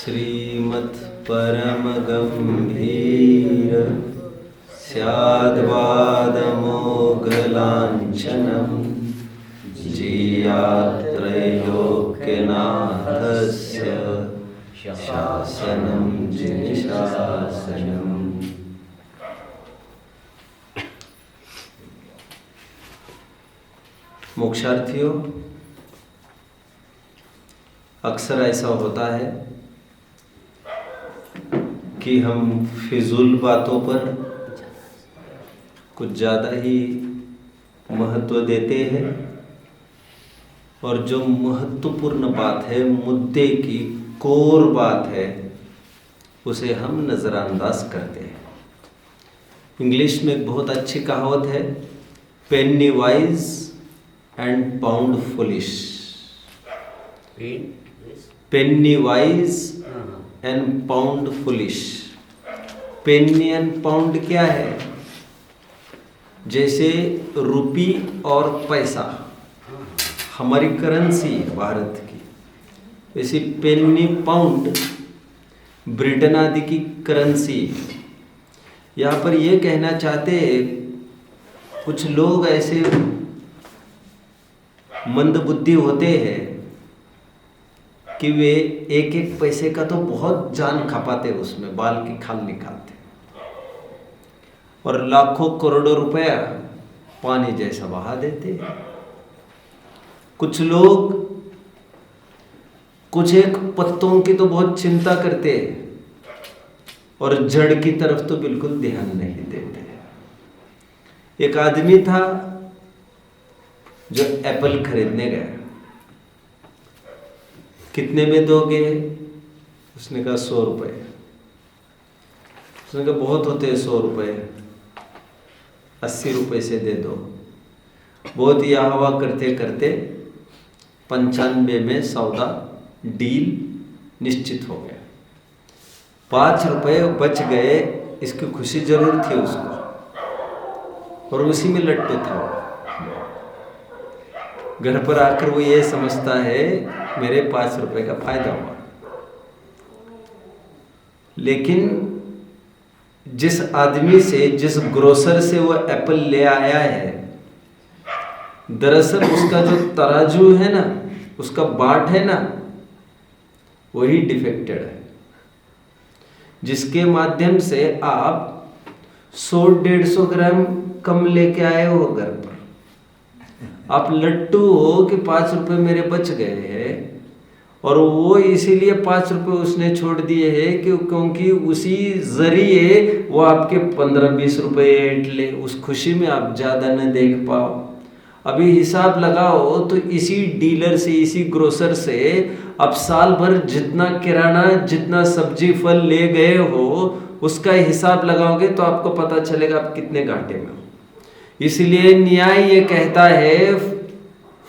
श्रीमत् परम गंभीर स्याद्वादमोघलाञ्छनम् जीयात्रैलोक्यनाथस्य शासनं जिनिशासनम्। मोक्षार्थियों, अक्सर ऐसा होता है कि हम फिजूल बातों पर कुछ ज़्यादा ही महत्व देते हैं और जो महत्वपूर्ण बात है, मुद्दे की कोर बात है, उसे हम नज़रअंदाज करते हैं। इंग्लिश में एक बहुत अच्छी कहावत है, penny wise and pound foolish. Penny wise and pound foolish. Penny and pound क्या है? जैसे रुपी और पैसा हमारी करेंसी है भारत की, वैसे पेनी पाउंड ब्रिटेन आदि की करेंसी। यहाँ पर ये कहना चाहते हैं, कुछ लोग ऐसे मंदबुद्धि होते हैं कि वे एक एक पैसे का तो बहुत जान खपाते, उसमें बाल की खाल निकालते और लाखों करोड़ों रुपया पानी जैसा बहा देते। कुछ लोग कुछ एक पत्तों की तो बहुत चिंता करते और जड़ की तरफ तो बिल्कुल ध्यान नहीं देते। एक आदमी था जो एप्पल खरीदने गया। कितने में दोगे? उसने कहा 100 रुपये। उसने कहा बहुत होते हैं 100 रुपये, 80 रुपये से दे दो। बहुत यह हवा करते करते 95 में सौदा डील निश्चित हो गया। 5 रुपये बच गए, इसकी खुशी जरूर थी उसको, और उसी में लट्टू था। घर पर आकर वो ये समझता है मेरे 5 रुपए का फायदा हुआ। लेकिन जिस आदमी से, जिस ग्रोसर से वो एप्पल ले आया है, दरअसल उसका जो तराजू है ना, उसका बाट है ना, वही डिफेक्टेड है, जिसके माध्यम से आप 100-150 ग्राम कम लेके आए हो घर पर। आप लट्टू हो कि 5 रुपए मेरे बच गए हैं, और वो इसीलिए 5 रुपए उसने छोड़ दिए हैं कि क्योंकि उसी जरिए वो आपके 15-20 रुपए ऐंठ ले, उस खुशी में आप ज़्यादा न देख पाओ। अभी हिसाब लगाओ तो इसी डीलर से, इसी ग्रोसर से अब साल भर जितना किराना, जितना सब्जी फल ले गए हो, उसका हिसाब लगाओगे तो आपको पता चलेगा आप कितने घाटे में हो। इसलिए न्याय ये कहता है,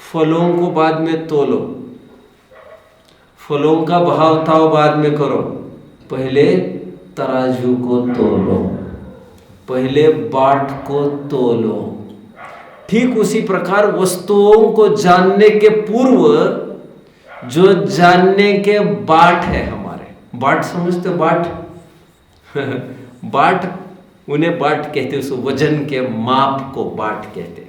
फलों को बाद में तोलो, फलों का भाव ताव बाद में करो, पहले तराजू को तोलो, पहले बाट को तोलो। ठीक उसी प्रकार वस्तुओं को जानने के पूर्व जो जानने के बाट है हमारे, बाट समझते हो? बाट बाट, उन्हें बाट कहते, उस वजन के माप को बाट कहते।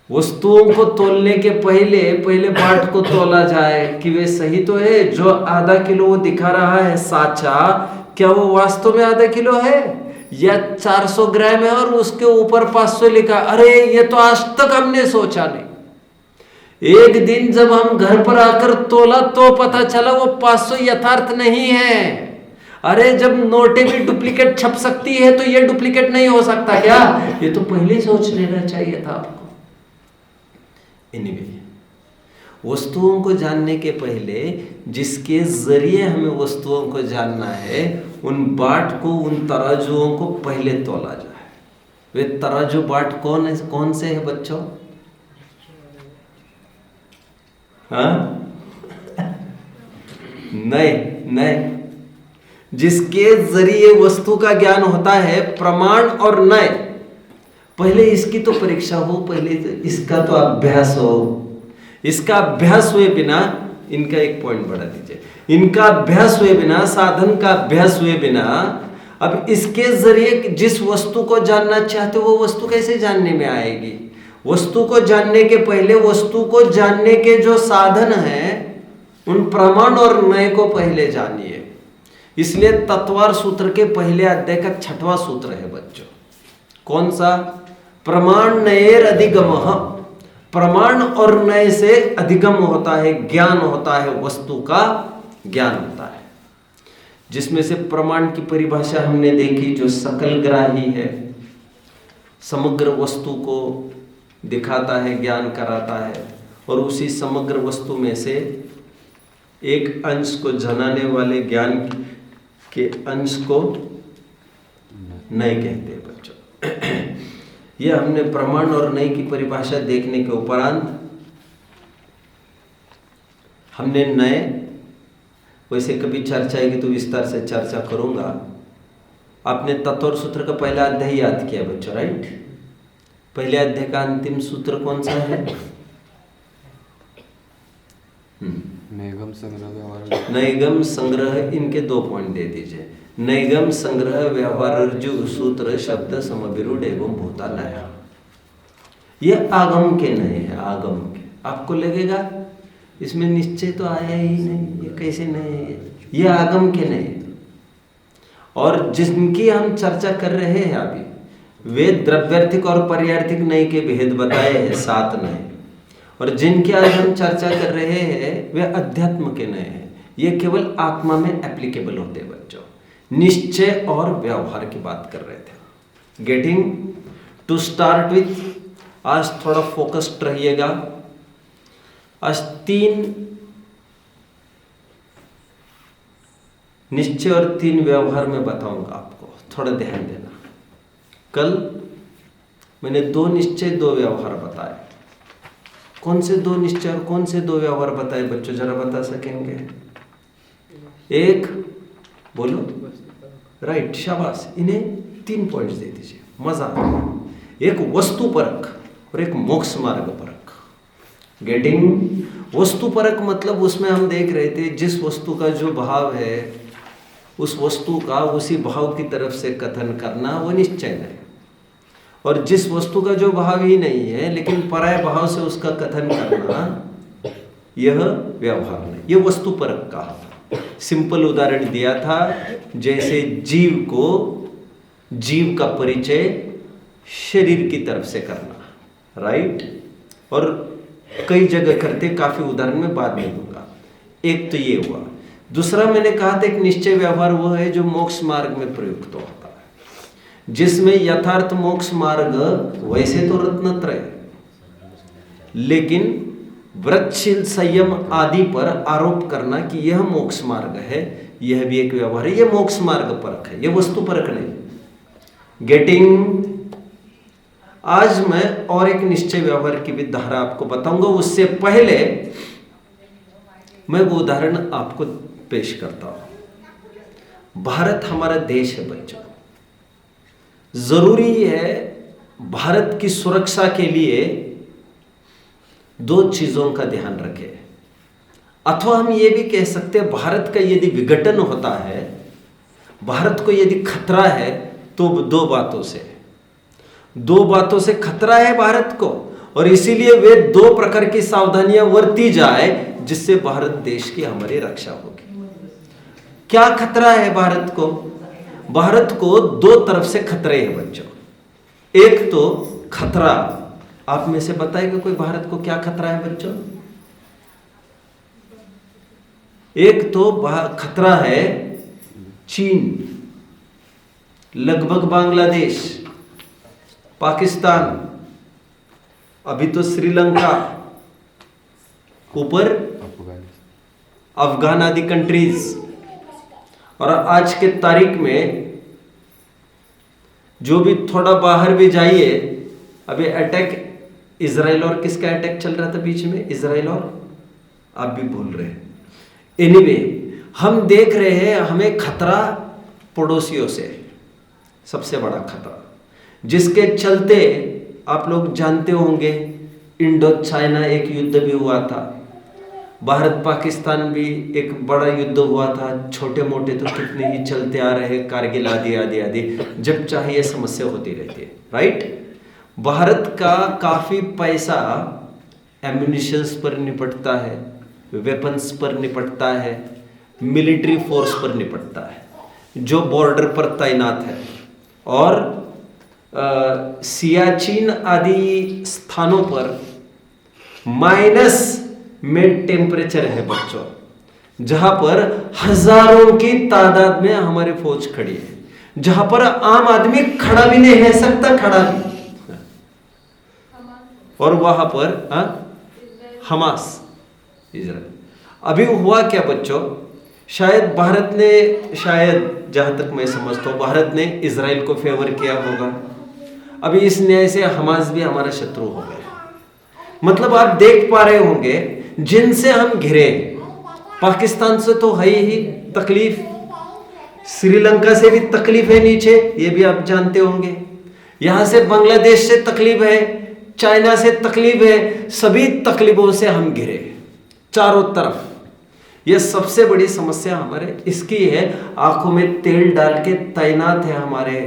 वस्तुओं को तोलने के पहले बाट को तोला जाए कि वे सही तो है। जो आधा किलो वो दिखा रहा है साचा, क्या वो वास्तव में आधा किलो है या 400 ग्राम है और उसके ऊपर 500 लिखा? अरे ये तो आज तक हमने सोचा नहीं। एक दिन जब हम घर पर आकर तोला तो पता चला वो 500 यथार्थ नहीं है। अरे जब नोटें भी डुप्लीकेट छप सकती है तो ये डुप्लीकेट नहीं हो सकता क्या? ये तो पहले सोच लेना चाहिए था आपको। एनीवे, वस्तुओं को जानने के पहले जिसके जरिए हमें वस्तुओं को जानना है, उन बाट को, उन तराजुओं को पहले तोला जाए। वे तराजू बाट कौन से है बच्चों? हाँ? नहीं, जिसके जरिए वस्तु का ज्ञान होता है, प्रमाण और नय। पहले इसकी तो परीक्षा हो, पहले तो इसका तो अभ्यास हो। इसका अभ्यास हुए बिना इनका एक पॉइंट बढ़ा दीजिए। इनका अभ्यास हुए बिना, साधन का अभ्यास हुए बिना, अब इसके जरिए जिस वस्तु को जानना चाहते हो वो वस्तु कैसे जानने में आएगी? वस्तु को जानने के पहले वस्तु को जानने के जो साधन हैं उन प्रमाण और नय को पहले जानिए। इसलिए तत्वार सूत्र के पहले अध्याय का 6वां सूत्र है बच्चों, कौन सा? प्रमाण नयेर अधिगमः। प्रमाण और नय से अधिगम होता है, ज्ञान होता है, वस्तु का ज्ञान होता है। जिसमें से प्रमाण की परिभाषा हमने देखी, जो सकलग्राही है, समग्र वस्तु को दिखाता है, ज्ञान कराता है, और उसी समग्र वस्तु में से एक अंश को जनाने वाले ज्ञान के अंश को नय कहते हैं बच्चों। यह हमने प्रमाण और नय की परिभाषा देखने के उपरांत हमने नय, वैसे कभी चर्चा आएगी तो विस्तार से चर्चा करूंगा। आपने तत्व और सूत्र का पहला अध्याय याद किया बच्चों, राइट? पहले अध्याय का अंतिम सूत्र कौन सा है? नैगम संग्रह व्यवहार। नैगम संग्रह, इनके 2 पॉइंट दे दीजिए। नैगम संग्रह व्यवहार ऋजु सूत्र शब्द समविरूढ़ एवं भूतालय। ये आगम के नए हैं, आगम के। आपको लगेगा इसमें निश्चय तो आया ही नहीं, ये कैसे नए हैं? ये आगम के नए। और जिनकी हम चर्चा कर रहे हैं अभी, वे द्रव्यार्थिक और पर्यार्थिक नए के भेद बताए हैं, 7 नए। और जिनकी आज हम चर्चा कर रहे हैं वे अध्यात्म के नए हैं। ये केवल आत्मा में एप्लीकेबल होते हैं बच्चों। निश्चय और व्यवहार की बात कर रहे थे। गेटिंग टू स्टार्ट विथ, आज थोड़ा फोकस्ड रहिएगा। आज 3 निश्चय और 3 व्यवहार में बताऊंगा आपको, थोड़ा ध्यान देना। कल मैंने 2 निश्चय 2 व्यवहार बताए। कौन से 2 निश्चय और कौन से 2 व्यवहार बताए बच्चों, जरा बता सकेंगे? एक बोलो, राइट, शाबाश। इन्हें 3 पॉइंट्स दे दीजिए, मजा आएगा। एक वस्तु परक और एक मोक्ष मार्ग परक। गेटिंग? वस्तु परक मतलब उसमें हम देख रहे थे जिस वस्तु का जो भाव है उस वस्तु का उसी भाव की तरफ से कथन करना, वो निश्चय नहीं। और जिस वस्तु का जो भाव ही नहीं है लेकिन पराय भाव से उसका कथन करना, यह व्यवहार नहीं, यह वस्तु परक कहा था। सिंपल उदाहरण दिया था, जैसे जीव को, जीव का परिचय शरीर की तरफ से करना, राइट? और कई जगह करते, काफी उदाहरण में बाद में दूंगा। एक तो ये हुआ। दूसरा मैंने कहा था एक निश्चय व्यवहार वो है जो मोक्ष मार्ग में प्रयुक्त होता है, जिसमें यथार्थ मोक्ष मार्ग वैसे तो रत्नत्रय, लेकिन व्रतशील संयम आदि पर आरोप करना कि यह मोक्ष मार्ग है, यह भी एक व्यवहार है। यह मोक्ष मार्ग परक है, यह वस्तु परक नहीं। गेटिंग? आज मैं और एक निश्चय व्यवहार की भी धारा आपको बताऊंगा। उससे पहले मैं वो उदाहरण आपको पेश करता हूं। भारत हमारा देश है बच्चों। जरूरी है भारत की सुरक्षा के लिए 2 चीजों का ध्यान रखें, अथवा हम ये भी कह सकते हैं भारत का यदि विघटन होता है, भारत को यदि खतरा है तो 2 बातों से, 2 बातों से खतरा है भारत को, और इसीलिए वे 2 प्रकार की सावधानियां बरती जाए जिससे भारत देश की हमारी रक्षा होगी। क्या खतरा है भारत को? भारत को 2 तरफ से खतरे हैं बच्चों। एक तो खतरा, आप में से बताएगा कोई भारत को क्या खतरा है बच्चों? एक तो खतरा है चीन, लगभग बांग्लादेश, पाकिस्तान, अभी तो श्रीलंका, ऊपर अफगान आदि कंट्रीज, और आज के तारीख में जो भी थोड़ा बाहर भी जाइए, अभी अटैक इजराइल और किसका अटैक चल रहा था बीच में, इजराइल और, आप भी भूल रहे हैं। एनीवे, हम देख रहे हैं हमें खतरा पड़ोसियों से, सबसे बड़ा खतरा, जिसके चलते आप लोग जानते होंगे इंडो चाइना एक युद्ध भी हुआ था। भारत पाकिस्तान भी एक बड़ा युद्ध हुआ था, छोटे मोटे तो कितने ही चलते आ रहे, कारगिल आदि आदि आदि, जब चाहे ये समस्या होती रहती है, राइट। भारत का काफी पैसा एम्युनिशंस पर निपटता है, वेपन्स पर निपटता है, मिलिट्री फोर्स पर निपटता है जो बॉर्डर पर तैनात है। और सियाचिन आदि स्थानों पर माइनस में टेम्परेचर है बच्चों, जहां पर हजारों की तादाद में हमारी फौज खड़ी है, जहां पर आम आदमी खड़ा भी नहीं रह सकता, खड़ा भी। और वहां पर हमास, इजराइल। अभी हुआ क्या बच्चों, शायद भारत ने, शायद जहां तक मैं समझता हूं भारत ने इजराइल को फेवर किया होगा। अभी इस न्याय से हमास भी हमारा शत्रु हो गया। मतलब आप देख पा रहे होंगे जिनसे हम घिरे, पाकिस्तान से तो है ही तकलीफ, श्रीलंका से भी तकलीफ है नीचे, ये भी आप जानते होंगे, यहां से बांग्लादेश से तकलीफ है, चाइना से तकलीफ है, सभी तकलीफों से हम घिरे चारों तरफ। यह सबसे बड़ी समस्या हमारे इसकी है, आंखों में तेल डाल के तैनात है हमारे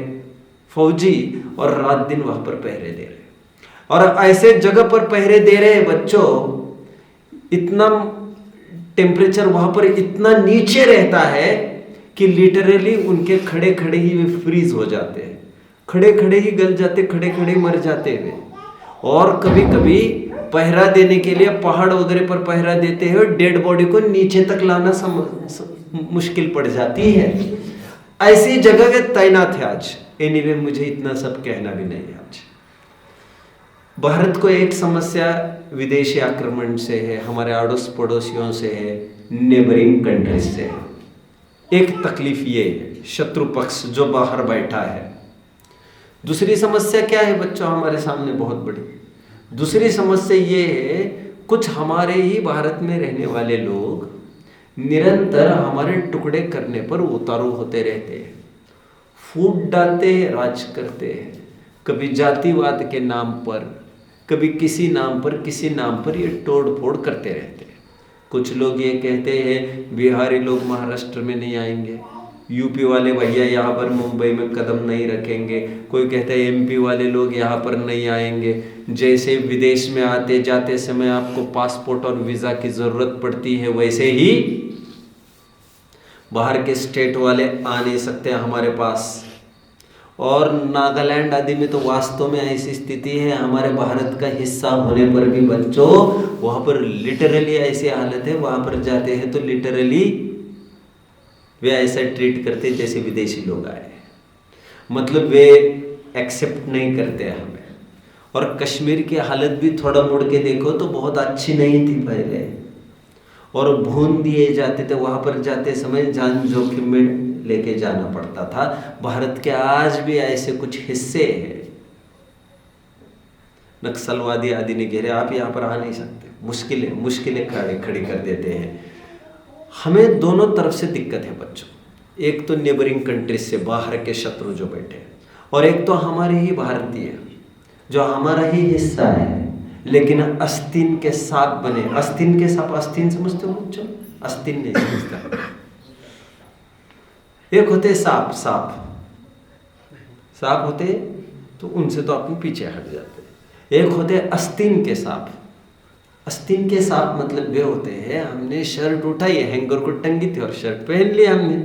फौजी और रात दिन वहां पर पहरे दे रहे, और ऐसे जगह पर पहरे दे रहे बच्चों, इतना टेम्परेचर वहां पर इतना नीचे रहता है कि लिटरली उनके खड़े खड़े ही वे फ्रीज हो जाते हैं, खड़े खड़े ही गल जाते, खड़े खड़े मर जाते हैं। और कभी कभी पहरा देने के लिए पहाड़ वगैरह पर पहरा देते हैं, डेड बॉडी को नीचे तक लाना मुश्किल पड़ जाती है। ऐसी जगह के तैनात है आज। एनीवे, मुझे इतना सब कहना भी नहीं है। आज भारत को एक समस्या विदेशी आक्रमण से है, हमारे अड़ोस पड़ोसियों से है, नेबरिंग कंट्रीज से है। एक तकलीफ ये है, शत्रु पक्ष जो बाहर बैठा है। दूसरी समस्या क्या है बच्चों हमारे सामने बहुत बड़ी? दूसरी समस्या ये है, कुछ हमारे ही भारत में रहने वाले लोग निरंतर हमारे टुकड़े करने पर उतारू होते रहते हैं, फूट डालते हैं, राज करते हैं, कभी जातिवाद के नाम पर, कभी किसी नाम पर ये तोड़ फोड़ करते रहते हैं। कुछ लोग ये कहते हैं बिहारी लोग महाराष्ट्र में नहीं आएंगे, यूपी वाले भैया यहाँ पर मुंबई में कदम नहीं रखेंगे, कोई कहता है एमपी वाले लोग यहाँ पर नहीं आएंगे। जैसे विदेश में आते जाते समय आपको पासपोर्ट और वीज़ा की ज़रूरत पड़ती है, वैसे ही बाहर के स्टेट वाले आ नहीं सकते हमारे पास। और नागालैंड आदि में तो वास्तव में ऐसी स्थिति है, हमारे भारत का हिस्सा होने पर भी बच्चों वहाँ पर लिटरली ऐसी हालत है, वहाँ पर जाते हैं तो लिटरली वे ऐसा ट्रीट करते जैसे विदेशी लोग आए, मतलब वे एक्सेप्ट नहीं करते हमें। और कश्मीर की हालत भी थोड़ा मुड़ के देखो तो बहुत अच्छी नहीं थी पहले, और भून दिए जाते थे, वहाँ पर जाते समय जान जोखिम में लेके जाना पड़ता था। भारत के आज भी ऐसे कुछ हिस्से हैं, नक्सलवादी आदि ने घेरे, आप यहाँ पर आ नहीं सकते, मुश्किलें खड़ी कर देते हैं। हमें दोनों तरफ से दिक्कत है बच्चों, एक तो नेबरिंग कंट्रीज से बाहर के शत्रु जो बैठे हैं, और एक तो हमारे ही भारतीय जो हमारा ही हिस्सा है, लेकिन आस्तीन के सांप बने। आस्तीन के सांप, आस्तीन समझते हो बच्चों? आस्तीन नहीं समझता। एक होते सांप होते तो उनसे तो अपन पीछे हट जाते। एक होते आस्तीन के सांप। आस्तीन के सांप मतलब वे होते हैं, हमने शर्ट उठाई, हैंगर को टंगी थी और शर्ट पहन लिया हमने,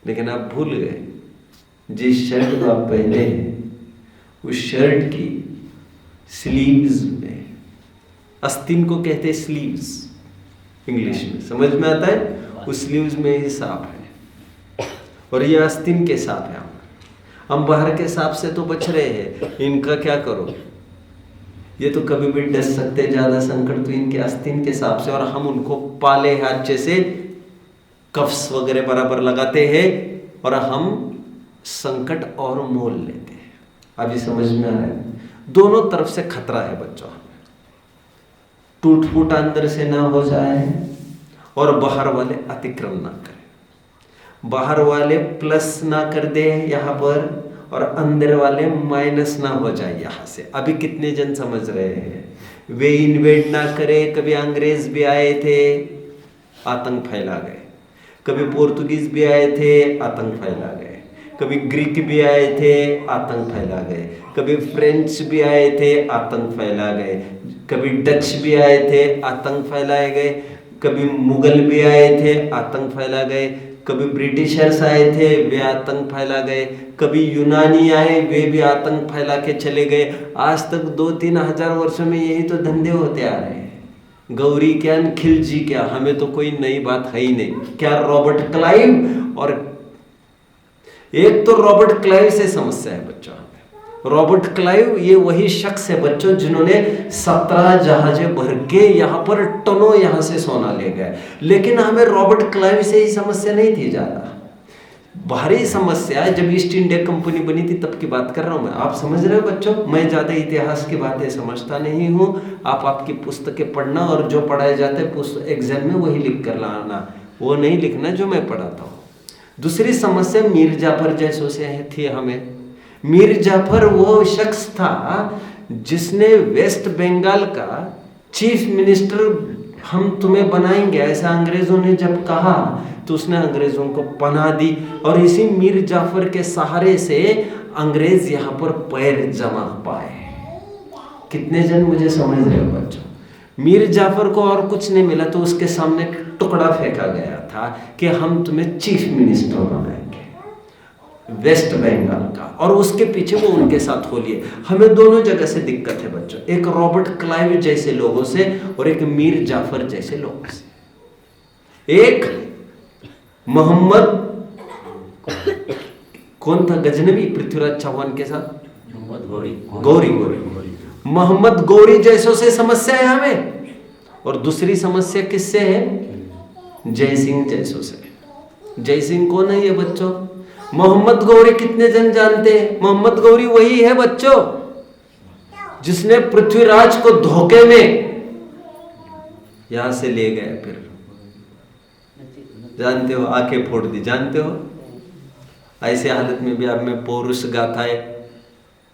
लेकिन आप भूल गए जिस शर्ट को आप पहने हैं उस शर्ट की स्लीव्स में, आस्तीन को कहते हैं स्लीव्स, इंग्लिश में समझ में आता है, उस स्लीव्स में ही सांप है, और ये आस्तीन के सांप है। हम बाहर के सांप से तो बच रहे हैं, इनका क्या करो? ये तो कभी भी डस सकते, ज्यादा संकट तो इनके आस्तीन के सांप से, और हम उनको पाले हैं अच्छे से, कफ्स वगैरह बराबर लगाते हैं, और हम संकट और मोल लेते हैं। अभी समझ में आ रहा है? दोनों तरफ से खतरा है बच्चों, टूट फूट अंदर से ना हो जाए, और बाहर वाले अतिक्रम ना करें, बाहर वाले प्लस ना कर दे यहाँ पर, और अंदर वाले माइनस ना हो जाए यहाँ से। अभी कितने जन समझ रहे हैं वे इन्वेड ना करे। कभी अंग्रेज भी आए थे, आतंक फैला गए। कभी पोर्तुगीज भी आए थे, आतंक फैला गए। कभी ग्रीक भी आए थे, आतंक फैला गए। कभी फ्रेंच भी आए थे, आतंक फैला गए। कभी डच भी आए थे, आतंक फैलाए गए। कभी मुगल भी आए थे, आतंक फैला गए। कभी ब्रिटिशर्स आए थे, वे आतंक फैला गए। कभी यूनानी आए, वे भी आतंक फैला के चले गए। आज तक 2-3 हजार वर्षों में यही तो धंधे होते आ रहे हैं। गौरी क्या न खिलजी क्या, हमें तो कोई नई बात है ही नहीं। क्या रॉबर्ट क्लाइव, और एक तो रॉबर्ट क्लाइव से समस्या है बच्चों। रॉबर्ट क्लाइव ये वही शख्स है बच्चों जिन्होंने 17 जहाजें भर के यहाँ पर टनों यहाँ से सोना ले गए। लेकिन हमें रॉबर्ट क्लाइव से ही समस्या नहीं थी ज़्यादा। भारी समस्या जब ईस्ट इंडिया कंपनी बनी थी तब की बात कर रहा हूँ मैं। आप समझ रहे हो बच्चों, मैं ज़्यादा इतिहास की बातें समझता नहीं हूँ। आप आपकी पुस्तकें पढ़ना और जो पढ़ाए जाते हैं एग्जाम में वही लिख कर लाना, वो नहीं लिखना जो मैं पढ़ाता हूँ। दूसरी समस्या मीर जाफर जैसों से थी हमें। मीर जाफर वो शख्स था जिसने वेस्ट बंगाल का चीफ मिनिस्टर हम तुम्हें बनाएंगे ऐसा अंग्रेजों ने जब कहा तो उसने अंग्रेजों को पनाह दी। और इसी मीर जाफर के सहारे से अंग्रेज यहाँ पर पैर जमा पाए। कितने जन मुझे समझ रहे हो बच्चों? मीर जाफर को और कुछ नहीं मिला तो उसके सामने टुकड़ा फेंका गया था कि हम तुम्हें चीफ मिनिस्टर बनाएंगे वेस्ट बंगाल का, और उसके पीछे वो उनके साथ हो लिए। हमें दोनों जगह से दिक्कत है बच्चों, एक रॉबर्ट क्लाइव जैसे लोगों से और एक मीर जाफर जैसे लोगों से। एक मोहम्मद कौन था गजनवी पृथ्वीराज चौहान के साथ, गौरी मोहम्मद गौरी जैसों से समस्या है हमें। और दूसरी समस्या किससे है? जय सिंह जैसों से। जय सिंह कौन है ये बच्चों? मोहम्मद गौरी कितने जन जानते हैं? मोहम्मद गौरी वही है बच्चों जिसने पृथ्वीराज को धोखे में यहां से ले गए। फिर जानते हो, आंखें फोड़ दी, जानते हो। ऐसे हालत में भी अब मैं पौरुष गाथाएं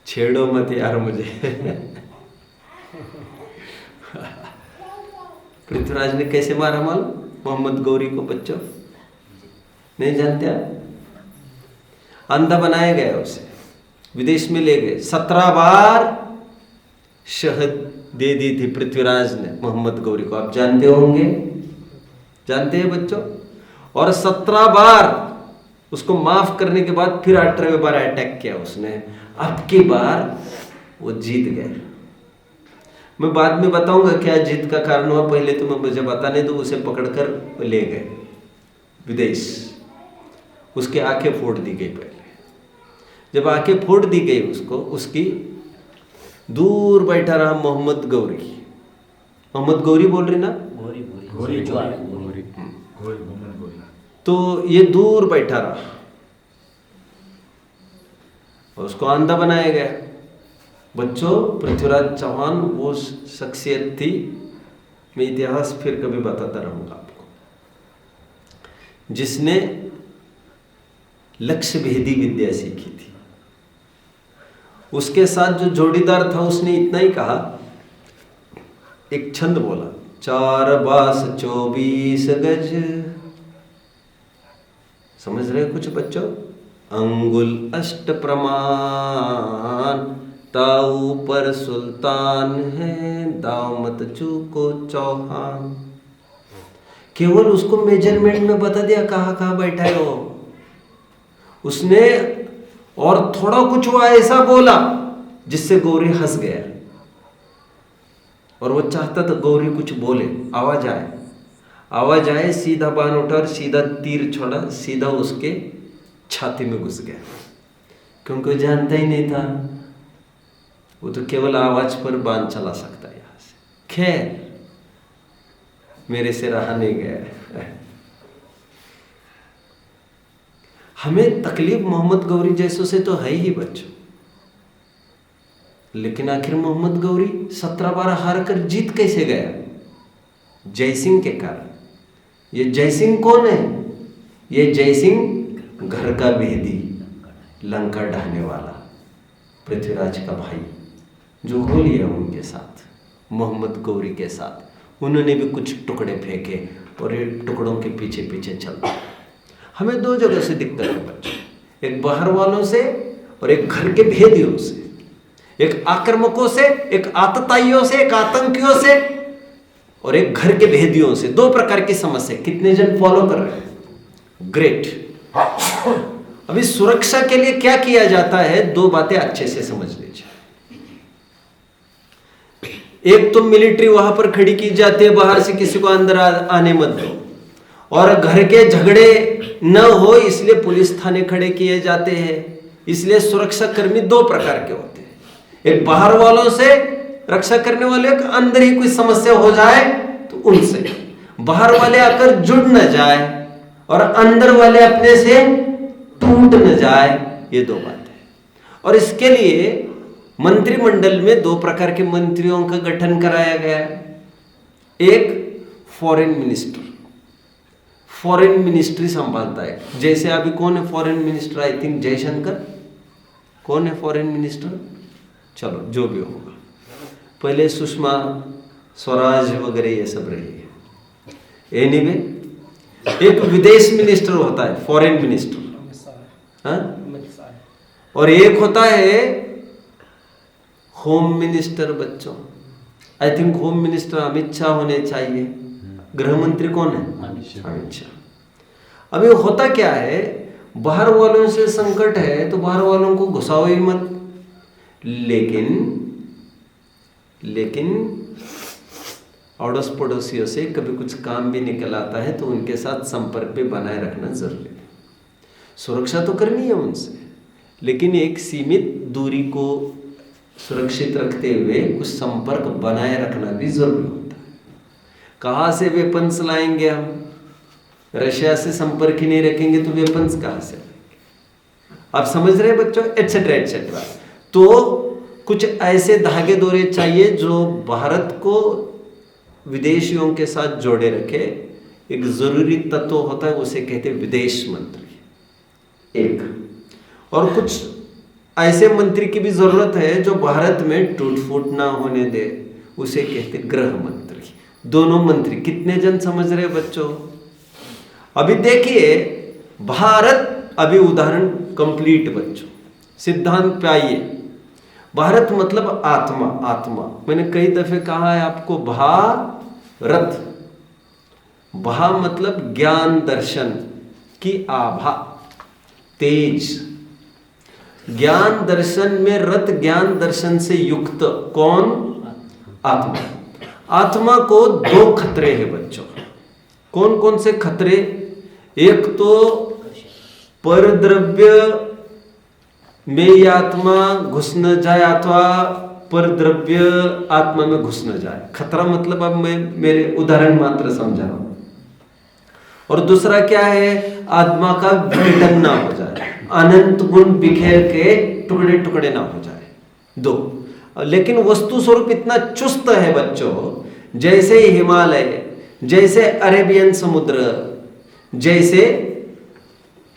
छेड़ो मत यार मुझे। पृथ्वीराज ने कैसे मारा मालूम मोहम्मद गौरी को बच्चों? नहीं जानते आप? अंधा बनाया गया उसे, विदेश में ले गए। 17 बार शहद दे दी थी पृथ्वीराज ने मोहम्मद गौरी को, आप जानते होंगे, जानते हैं बच्चों। और 17 बार उसको माफ करने के बाद फिर 18वें बार अटैक किया उसने। अब की बार वो जीत गए। मैं बाद में बताऊंगा क्या जीत का कारण हुआ, पहले तो मुझे बताने दो। उसे पकड़कर ले गए विदेश, उसकी आंखें फोड़ दी गई। पहले जब आंखें फोड़ दी गई उसको, उसकी दूर बैठा रहा मोहम्मद गौरी। मोहम्मद गौरी बोल रही ना, गौरी। तो ये दूर बैठा रहा और उसको अंधा बनाया गया। बच्चों पृथ्वीराज चौहान वो शख्सियत थी, मैं इतिहास फिर कभी बताता रहूंगा आपको, जिसने लक्ष्य भेदी विद्या सीखी थी। उसके साथ जो जोड़ीदार था उसने इतना ही कहा, एक छंद बोला, 4 बास 24 गज। समझ रहे कुछ बच्चों? अंगुल अष्ट प्रमाण, ताऊ पर सुल्तान है, दाव मत चूको चौहान। केवल उसको मेजरमेंट में बता दिया कहाँ कहाँ बैठा है वो उसने, और थोड़ा कुछ वो ऐसा बोला जिससे गौरी हंस गया। और वो चाहता था गौरी कुछ बोले, आवाज आए, सीधा बाण उठा और सीधा तीर छोड़ा, सीधा उसके छाती में घुस गया। क्योंकि वो जानता ही नहीं था, वो तो केवल आवाज पर बाण चला सकता है यहां से। खैर मेरे से रहा नहीं गया। हमें तकलीफ मोहम्मद गौरी जैसों से तो है ही बच्चों, लेकिन आखिर मोहम्मद गौरी 17 बार हार कर जीत कैसे गया? जयसिंह के कारण। ये जयसिंह कौन है? ये जयसिंह घर का भेदी, लंका ढाने वाला, पृथ्वीराज का भाई, जो हो लिया उनके साथ मोहम्मद गौरी के साथ। उन्होंने भी कुछ टुकड़े फेंके और ये टुकड़ों के पीछे पीछे चलता। हमें दो जगह से दिक्कत है बच्चों, एक बाहर वालों से और एक घर के भेदियों से, एक आक्रामकों से, एक आतताइयों से, एक आतंकियों से और एक घर के भेदियों से। दो प्रकार की समस्या। कितने जन फॉलो कर रहे हैं? ग्रेट। अभी सुरक्षा के लिए क्या किया जाता है, दो बातें अच्छे से समझ लीजिए। एक तो मिलिट्री वहां पर खड़ी की जाती है, बाहर से किसी को अंदर आने मत दो, और घर के झगड़े न हो इसलिए पुलिस थाने खड़े किए जाते हैं। इसलिए सुरक्षा कर्मी दो प्रकार के होते हैं, एक बाहर वालों से रक्षा करने वाले, अंदर ही कोई समस्या हो जाए तो उनसे। बाहर वाले आकर जुड़ न जाए और अंदर वाले अपने से टूट न जाए, ये दो बातें। और इसके लिए मंत्रिमंडल में दो प्रकार के मंत्रियों का गठन कराया गया है। एक फॉरेन मिनिस्टर, फॉरेन मिनिस्ट्री संभालता है। जैसे अभी कौन है foreign minister? I think Jaishankar. कौन है फॉरेन मिनिस्टर? चलो जो भी होगा, पहले सुषमा स्वराज वगैरह ये सब रही है। एनीवे, एक विदेश मिनिस्टर होता है, फॉरेन मिनिस्टर, हाँ? और एक होता है होम मिनिस्टर। बच्चों, I think home minister Amit Shah होने चाहिए। गृह मंत्री कौन है? अमित शाह। अभी होता क्या है, बाहर वालों से संकट है तो बाहर वालों को घुसाओ ही मत, लेकिन अड़ोस पड़ोसियों से कभी कुछ काम भी निकल आता है तो उनके साथ संपर्क भी बनाए रखना जरूरी है। सुरक्षा तो करनी है उनसे, लेकिन एक सीमित दूरी को सुरक्षित रखते हुए कुछ संपर्क बनाए रखना भी जरूरी होता है। कहाँ से वेपन्स लाएंगे हम? रशिया से संपर्क ही नहीं रखेंगे तो वेपन्स कहाँ से लाएंगे? आप समझ रहे हैं बच्चों? Etcetera etcetera. तो कुछ ऐसे धागे दोरे चाहिए जो भारत को विदेशियों के साथ जोड़े रखे। एक जरूरी तत्व होता है, उसे कहते हैं विदेश मंत्री। एक और कुछ ऐसे मंत्री की भी जरूरत है जो भारत में टूट फूट ना होने दे, उसे कहते गृह मंत्री। दोनों मंत्री। कितने जन समझ रहे बच्चों? अभी देखिए, भारत, अभी उदाहरण कंप्लीट बच्चों, सिद्धांत पे आइए। भारत मतलब आत्मा। आत्मा मैंने कई दफे कहा है आपको, भारत। भा मतलब ज्ञान दर्शन की आभा, तेज। ज्ञान दर्शन में रत, ज्ञान दर्शन से युक्त कौन? आत्मा। आत्मा को दो खतरे हैं बच्चों। कौन कौन से खतरे? एक तो परद्रव्य में ये आत्मा घुस न जाए अथवा परद्रव्य आत्मा में घुस न जाए। खतरा मतलब अब मैं मेरे उदाहरण मात्र समझा रहा हूं। और दूसरा क्या है? आत्मा का विघटन ना हो जाए, अनंत गुण बिखेर के टुकड़े टुकड़े ना हो जाए। दो। लेकिन वस्तु स्वरूप इतना चुस्त है बच्चों, जैसे हिमालय, जैसे अरेबियन समुद्र, जैसे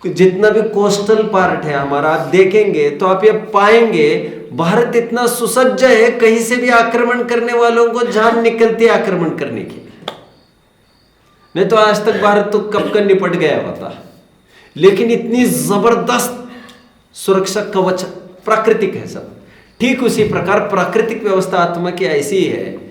जितना भी कोस्टल पार्ट है हमारा, आप देखेंगे तो आप ये पाएंगे भारत इतना सुसज्ज है, कहीं से भी आक्रमण करने वालों को जान निकलती है आक्रमण करने की। नहीं तो आज तक भारत तो कब का निपट गया होता। लेकिन इतनी जबरदस्त सुरक्षा कवच प्राकृतिक है सब। ठीक उसी प्रकार प्राकृतिक व्यवस्था आत्मा की ऐसी है।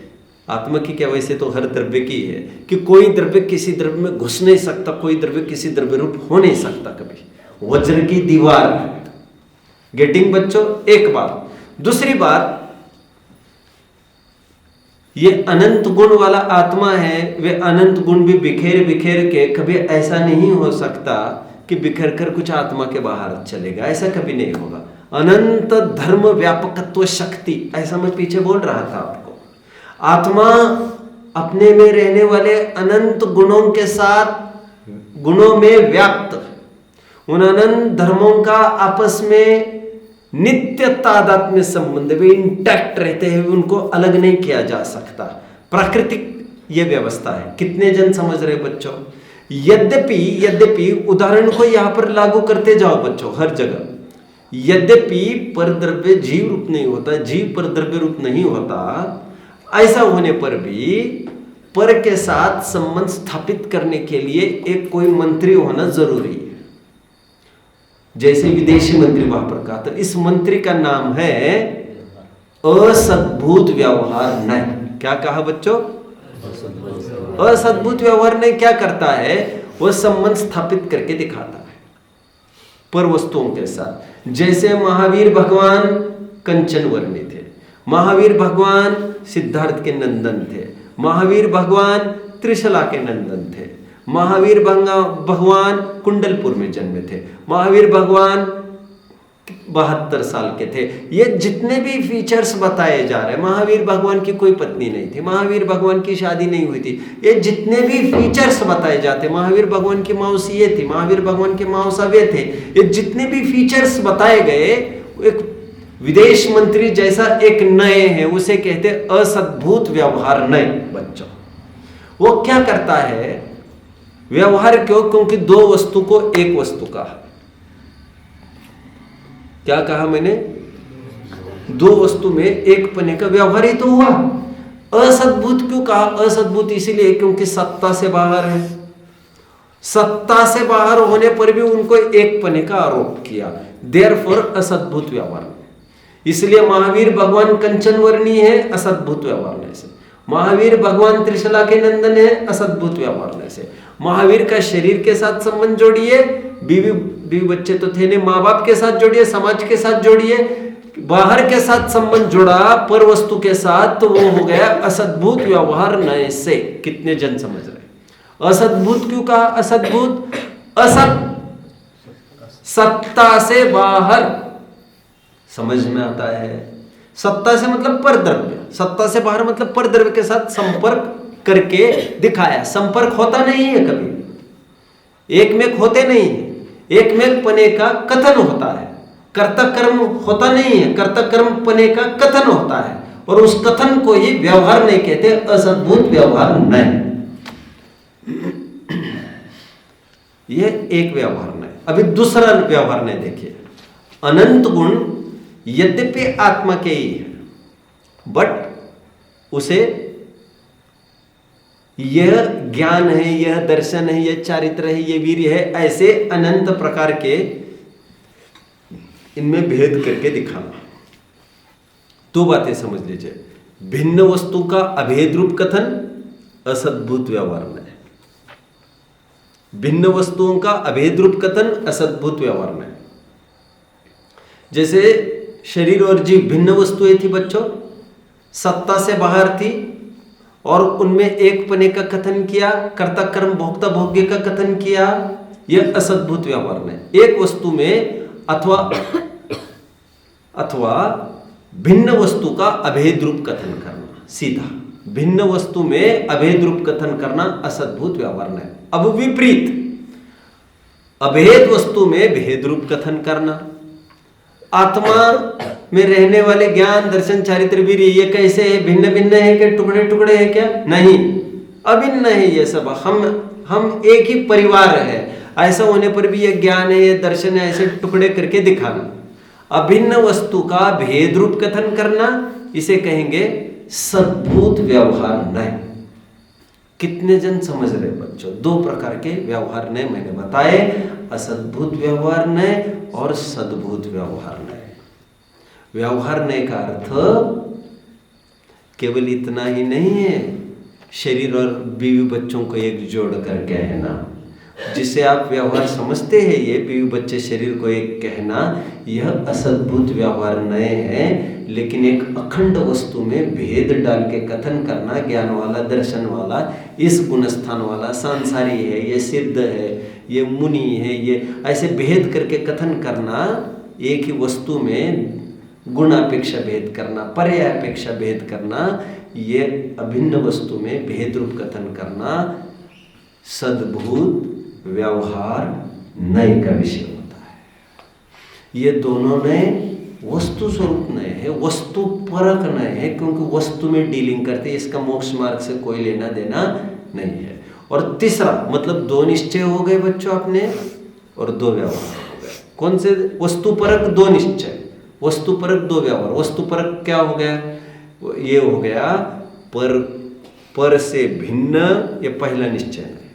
आत्मा की क्या? वैसे तो हर द्रव्य की है कि कोई द्रव्य किसी द्रव्य में घुस नहीं सकता, कोई द्रव्य किसी द्रव्य रूप हो नहीं सकता कभी। वज्र की दीवार। गेटिंग बच्चों? एक बात। दूसरी बात, ये अनंत गुण वाला आत्मा है, वे अनंत गुण भी बिखेर बिखेर के कभी ऐसा नहीं हो सकता कि बिखर कर कुछ आत्मा के बाहर चलेगा, ऐसा कभी नहीं होगा। अनंत धर्म व्यापकत्व शक्ति, ऐसा मैं पीछे बोल रहा था आपको। आत्मा अपने में रहने वाले अनंत गुणों के साथ, गुणों में व्याप्त, उन अनंत धर्मों का आपस में नित्य तादात्म्य संबंध, वे इंटैक्ट रहते हैं, उनको अलग नहीं किया जा सकता। प्राकृतिक ये व्यवस्था है। कितने जन समझ रहे बच्चों? यद्यपि उदाहरण को यहां पर लागू करते जाओ बच्चों हर जगह। यद्यपि परद्रव्य जीव रूप नहीं होता, जीव परद्रव्य रूप नहीं होता, ऐसा होने पर भी पर के साथ संबंध स्थापित करने के लिए एक कोई मंत्री होना जरूरी है। जैसे विदेशी मंत्री वहां पर कहा, तो इस मंत्री का नाम है असद्भुत व्यवहार नय। क्या कहा बच्चों? असद्भुत व्यवहार नय क्या करता है? वह संबंध स्थापित करके दिखाता है पर वस्तुओं के साथ। जैसे महावीर भगवान कंचन वर्णी थे, महावीर भगवान सिद्धार्थ के नंदन थे, महावीर भगवान त्रिशला के नंदन थे, महावीर भगवान कुंडलपुर में जन्मे थे, महावीर भगवान 72 साल के थे। ये जितने भी फीचर्स बताए जा रहे हैं, महावीर भगवान की कोई पत्नी नहीं थी, महावीर भगवान की शादी नहीं हुई थी, ये जितने भी फीचर्स बताए जाते, महावीर भगवान की मौसी ये थी, महावीर भगवान के मौसा वे थे, ये जितने भी फीचर्स बताए गए, एक विदेश मंत्री जैसा एक नय है, उसे कहते असद्भुत व्यवहार नय। बच्चों वो क्या करता है? व्यवहार क्यों? क्योंकि दो वस्तु को एक वस्तु का, क्या कहा मैंने? दो वस्तु में एक पने का व्यवहार ही तो हुआ। असद्भुत क्यों कहा? असद्भुत इसीलिए क्योंकि सत्ता से बाहर है। सत्ता से बाहर होने पर भी उनको एक पने का आरोप किया, देयरफॉर असद्भुत व्यवहार। इसलिए महावीर भगवान कंचन वर्णी है, असद्भुत व्यवहार से। महावीर भगवान त्रिशला के नंदन है, असद्भुत व्यवहार से। महावीर का शरीर के साथ संबंध जोड़िए, बीवी बच्चे तो थे नहीं, माँ बाप के साथ जोड़िए, समाज के साथ जोड़िए, बाहर के साथ संबंध जोड़ा पर वस्तु के साथ, तो वो हो गया असद्भुत व्यवहार नय से। कितने जन समझ रहे? असद्भुत क्यों कहा? असद्भुत असत, सत्ता से बाहर, समझ में आता है? सत्ता से मतलब परद्रव्य, सत्ता से बाहर मतलब परद्रव्य के साथ संपर्क करके दिखाया। संपर्क होता नहीं है कभी, एक में होते नहीं है, एक में पने का कथन होता है, कर्ता कर्म होता नहीं है, कर्ता कर्म पने का कथन होता है, और उस कथन को ही व्यवहार नहीं कहते, असद्भुत व्यवहार नहीं। यह एक व्यवहार नहीं। अभी दूसरा व्यवहार नहीं देखिए। अनंत गुण यद्यपि आत्मा के ही है, बट उसे यह ज्ञान है, यह दर्शन है, यह चारित्र है, यह वीर्य है, ऐसे अनंत प्रकार के इनमें भेद करके दिखाना। दो बातें समझ लीजिए। भिन्न वस्तु का अभेद रूप कथन असद्भुत व्यवहार में, भिन्न वस्तुओं का अभेद रूप कथन असद्भुत व्यवहार में। जैसे शरीर और जीव भिन्न वस्तुएं थी बच्चों, सत्ता से बाहर थी, और उनमें एक पने का कथन किया, कर्ता कर्म भोक्ता भोग्य का कथन किया, यह असद्भुत व्यवहार में। एक वस्तु में अथवा भिन्न वस्तु का अभेद रूप कथन करना, सीधा भिन्न वस्तु में अभेद रूप कथन करना असद्भुत व्यवहार में। अब विपरीत, अभेद वस्तु में भेद रूप कथन करना। आत्मा में रहने वाले ज्ञान दर्शन चारित्र वीर्य ये कैसे है? भिन्न भिन्न है क्या? टुकड़े टुकड़े है क्या? नहीं, अभिन्न है ये सब। हम एक ही परिवार है। ऐसा होने पर भी ये ज्ञान है, ये दर्शन है, ऐसे टुकड़े करके दिखाना। अभिन्न वस्तु का भेद रूप कथन करना, इसे कहेंगे सद्भुत व्यवहार नय। कितने जन समझ रहे बच्चों? दो प्रकार के व्यवहार नय मैंने बताए, असद्भुत व्यवहार नय और सद्भुत व्यवहार नय। व्यवहार नय का अर्थ केवल इतना ही नहीं है, शरीर और बीवी बच्चों को एक जोड़ कर कहना, जिसे आप व्यवहार समझते हैं, ये बीवी बच्चे शरीर को एक कहना, यह असद्भुत व्यवहार नय है। लेकिन एक अखंड वस्तु में भेद डाल के कथन करना, ज्ञान वाला दर्शन वाला, इस गुणस्थान वाला, सांसारी है, ये सिद्ध है, ये मुनि है, ये ऐसे भेद करके कथन करना, एक ही वस्तु में गुणापेक्षा भेद करना, पर्यायपेक्षा भेद करना, ये अभिन्न वस्तु में भेद रूप कथन करना सद्भुत व्यवहार नय का विषय होता है। ये दोनों नय वस्तु स्वरूप नय है, वस्तु परक नय है, क्योंकि वस्तु में डीलिंग करते, इसका मोक्ष मार्ग से कोई लेना देना नहीं है। और तीसरा मतलब दो निश्चय हो गए बच्चों अपने, और दो व्यवहार हो गए। कौन से? वस्तु परक दो निश्चय, वस्तु परक दो व्यवहार। वस्तु परक क्या हो गया? ये हो गया पर से भिन्न ये पहला निश्चय है,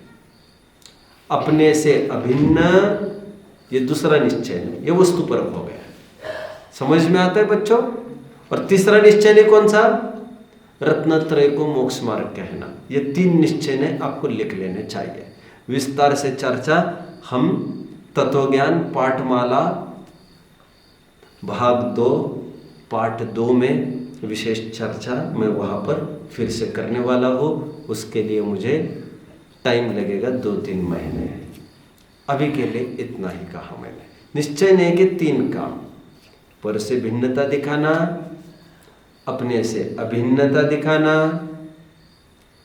अपने से अभिन्न ये दूसरा निश्चय है, ये वस्तु परक हो गया। समझ में आता है बच्चों? और तीसरा निश्चय ने कौन सा? रत्नत्रय को मोक्ष मार्ग कहना। ये 3 निश्चय ने आपको लिख लेने चाहिए। विस्तार से चर्चा हम तत्वज्ञान पाठमाला भाग 2 पार्ट 2 में विशेष चर्चा मैं वहाँ पर फिर से करने वाला हूँ। उसके लिए मुझे टाइम लगेगा 2-3 महीने। अभी के लिए इतना ही कहा मैंने। निश्चय ने के 3 काम: पर से भिन्नता दिखाना, अपने से अभिन्नता दिखाना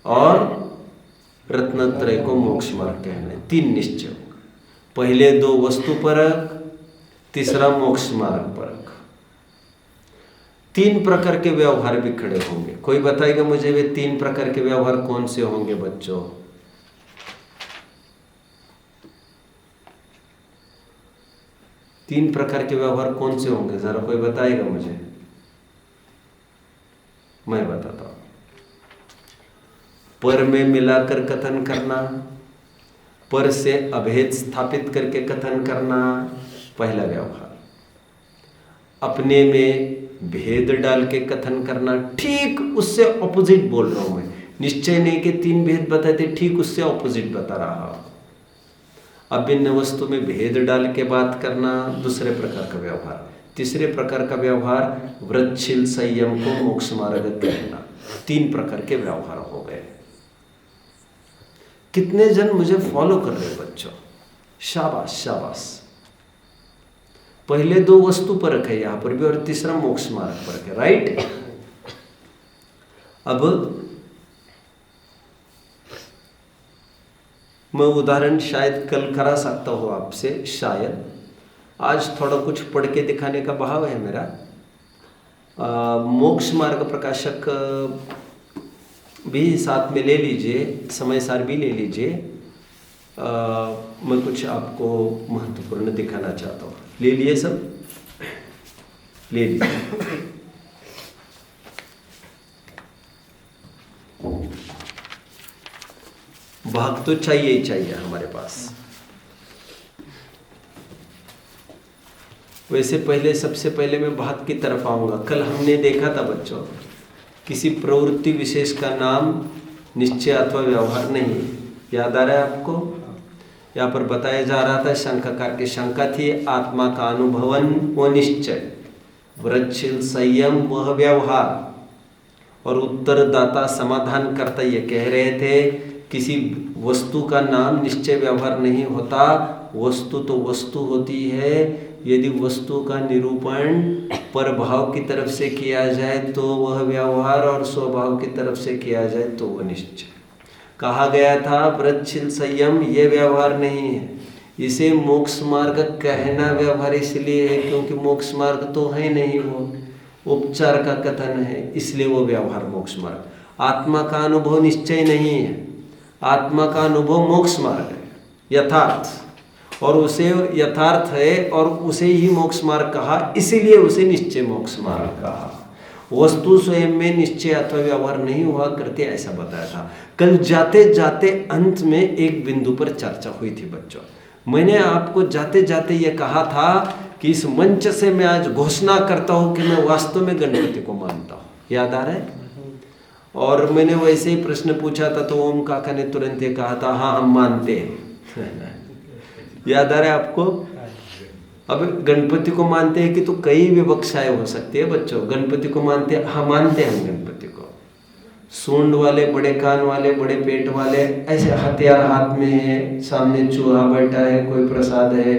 और रत्नत्रय को मोक्ष मार्ग कहना। 3 निश्चय। पहले 2 वस्तु परक, तीसरा मोक्ष मार्ग परक। 3 प्रकार के व्यवहार भी खड़े होंगे। कोई बताएगा मुझे वे 3 प्रकार के व्यवहार कौन से होंगे बच्चों? तीन प्रकार के व्यवहार कौन से होंगे? जरा कोई बताएगा मुझे? मैं बताता हूं। पर में मिलाकर कथन करना, पर से अभेद स्थापित करके कथन करना, पहला व्यवहार। अपने में भेद डाल के कथन करना, ठीक उससे ऑपोजिट बोल रहा हूं मैं। निश्चय नहीं के 3 भेद बताए थे, ठीक उससे ऑपोजिट बता रहा हूं। अभिन्न वस्तु में भेद डाल के बात करना, दूसरे प्रकार का व्यवहार। तीसरे प्रकार का व्यवहार व्रतशील संयम को मोक्ष मार्ग कहना। 3 प्रकार के व्यवहार हो गए। कितने जन मुझे फॉलो कर रहे बच्चों? शाबाश शाबाश। पहले 2 वस्तु परक है यहां पर भी, और तीसरा मोक्ष मार्ग परक है, राइट? अब मैं उदाहरण शायद कल करा सकता हूं आपसे, शायद आज थोड़ा कुछ पढ़ के दिखाने का भाव है मेरा। मोक्ष मार्ग प्रकाशक भी साथ में ले लीजिए, समय सार भी ले लीजिए। मैं कुछ आपको महत्वपूर्ण दिखाना चाहता हूँ। ले लिए सब? ले लीजिए। भाग तो चाहिए ही चाहिए हमारे पास। वैसे पहले सबसे पहले मैं भाग की तरफ आऊंगा। कल हमने देखा था बच्चों, किसी प्रवृत्ति विशेष का नाम निश्चय अथवा व्यवहार नहीं। याद आ रहा है आपको? यहाँ पर बताया जा रहा था, शंकाकार की शंका थी, आत्मा का अनुभवन वो निश्चय, व्रतशील संयम वह व्यवहार, और उत्तरदाता समाधान करता ये कह रहे थे किसी वस्तु का नाम निश्चय व्यवहार नहीं होता। वस्तु तो वस्तु होती है। यदि वस्तु का निरूपण परभाव की तरफ से किया जाए तो वह व्यवहार, और स्वभाव की तरफ से किया जाए तो वह निश्चय। कहा गया था व्रतशील संयम ये व्यवहार नहीं है, इसे मोक्ष मार्ग कहना व्यवहार इसलिए है क्योंकि मोक्ष मार्ग तो है नहीं, वो उपचार का कथन है, इसलिए वो व्यवहार मोक्ष मार्ग। आत्मा का अनुभव निश्चय नहीं है, आत्मा का अनुभव मोक्ष मार्ग है, यथार्थ, और उसे यथार्थ है और उसे ही मोक्ष मार्ग कहा, इसीलिए उसे निश्चय मोक्ष मार्ग कहा। वस्तु स्वयं में निश्चय अथवा व्यवहार नहीं हुआ करते, ऐसा बताया था। कल जाते जाते अंत में एक बिंदु पर चर्चा हुई थी बच्चों। मैंने आपको जाते जाते ये कहा था कि इस मंच से मैं आज घोषणा करता हूं कि मैं वास्तव में गणपति को मानता हूं। याद आ रहा है? और मैंने वैसे ही प्रश्न पूछा था तो ओम काका ने तुरंत ये कहा था, हाँ हम मानते हैं। याद आ रहा है आपको? अब गणपति को मानते हैं कि तो कई विवक्षाएं हो सकती है बच्चों। गणपति को मानते हैं, हाँ मानते हैं गणपति को। सूंड वाले, बड़े कान वाले, बड़े पेट वाले, ऐसे हथियार हाथ में है, सामने चूहा बैठा है, कोई प्रसाद है,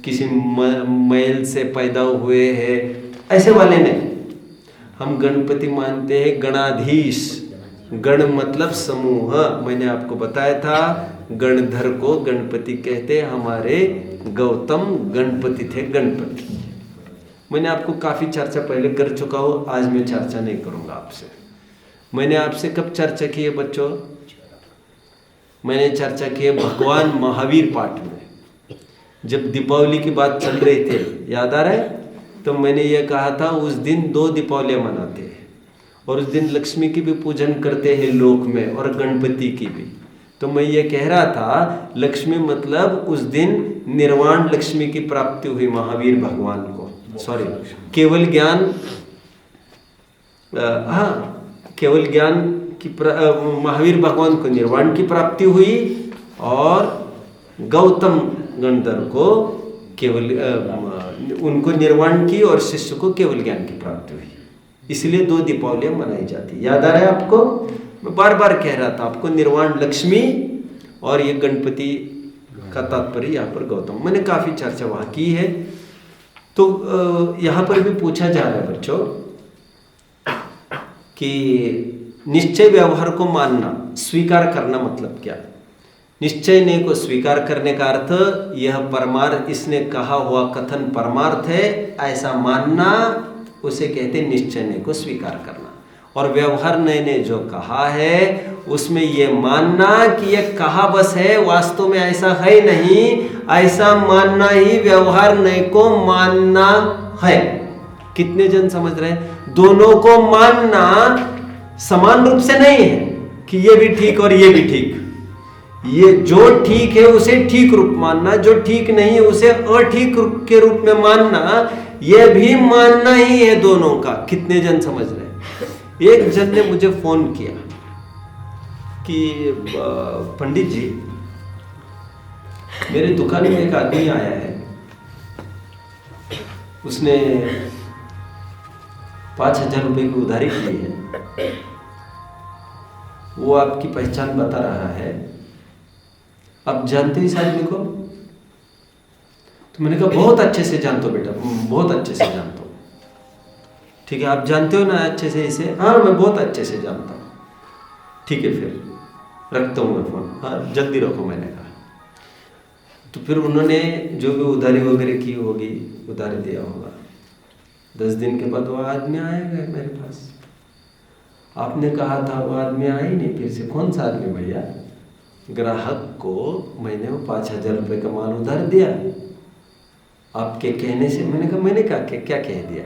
किसी मैल से पैदा हुए है, ऐसे वाले नहीं। हम गणपति मानते हैं गणाधीश। गण मतलब समूह। मैंने आपको बताया था गणधर को गणपति कहते। हमारे गौतम गणपति थे, गणपति। मैंने आपको काफी चर्चा पहले कर चुका हूं, आज मैं चर्चा नहीं करूंगा आपसे। मैंने आपसे कब चर्चा की है बच्चों? मैंने चर्चा की है भगवान महावीर पाठ में, जब दीपावली की बात चल रही थी। याद आ रहा है? तो मैंने ये कहा था उस दिन 2 दीपावलियां मनाते हैं, और उस दिन लक्ष्मी की भी पूजन करते हैं लोक में और गणपति की भी। तो मैं ये कह रहा था लक्ष्मी मतलब उस दिन निर्वाण लक्ष्मी की प्राप्ति हुई महावीर भगवान को, सॉरी केवल ज्ञान, केवल ज्ञान की महावीर भगवान को निर्वाण की प्राप्ति हुई और गौतम गंधर्व को केवल उनको निर्वाण की और शिष्य को केवल ज्ञान की प्राप्ति हुई। इसलिए 2 दीपावलियां मनाई जाती है। याद आ रहा है आपको? मैं बार बार कह रहा था आपको, निर्वाण लक्ष्मी और ये गणपति का तात्पर्य यहाँ पर गौतम। मैंने काफी चर्चा वहां की है। तो यहाँ पर भी पूछा जा रहा है बच्चों कि निश्चय व्यवहार को मानना, स्वीकार करना मतलब क्या? निश्चय ने को स्वीकार करने का अर्थ यह परमार्थ, इसने कहा हुआ कथन परमार्थ है ऐसा मानना, उसे कहते निश्चय ने को स्वीकार करना। और व्यवहार ने जो कहा है उसमें यह मानना कि यह कहा बस है, वास्तव में ऐसा है नहीं, ऐसा मानना ही व्यवहार ने को मानना है। कितने जन समझ रहे हैं? दोनों को मानना समान रूप से नहीं है कि ये भी ठीक और ये भी ठीक। ये जो ठीक है उसे ठीक रूप मानना, जो ठीक नहीं है उसे अठीक रूप के रूप में मानना, यह भी मानना ही है दोनों का। कितने जन समझ रहे हैं? एक जन ने मुझे फोन किया कि पंडित जी मेरे दुकान में एक आदमी आया है, उसने 5,000 रुपए की उधारी की है, वो आपकी पहचान बता रहा है, आप जानते हो इस आदमी को? तो मैंने कहा बहुत अच्छे से जानता हूं बेटा, बहुत अच्छे से जानता हूं। ठीक है, आप जानते हो ना अच्छे से इसे? हाँ मैं बहुत अच्छे से जानता हूँ। ठीक है फिर रखता हूँ मैं फोन, हाँ जल्दी रखो मैंने कहा। तो फिर उन्होंने जो भी उधारी वगैरह की होगी, उधारी दिया होगा। 10 दिन के बाद वो आदमी आएगा मेरे पास। आपने कहा था वो आदमी आया ही नहीं फिर से। कौन सा आदमी भैया? ग्राहक को मैंने वो 5,000 रुपये का माल उधार दिया आपके कहने से। मैंने कहा मैंने क्या कह दिया?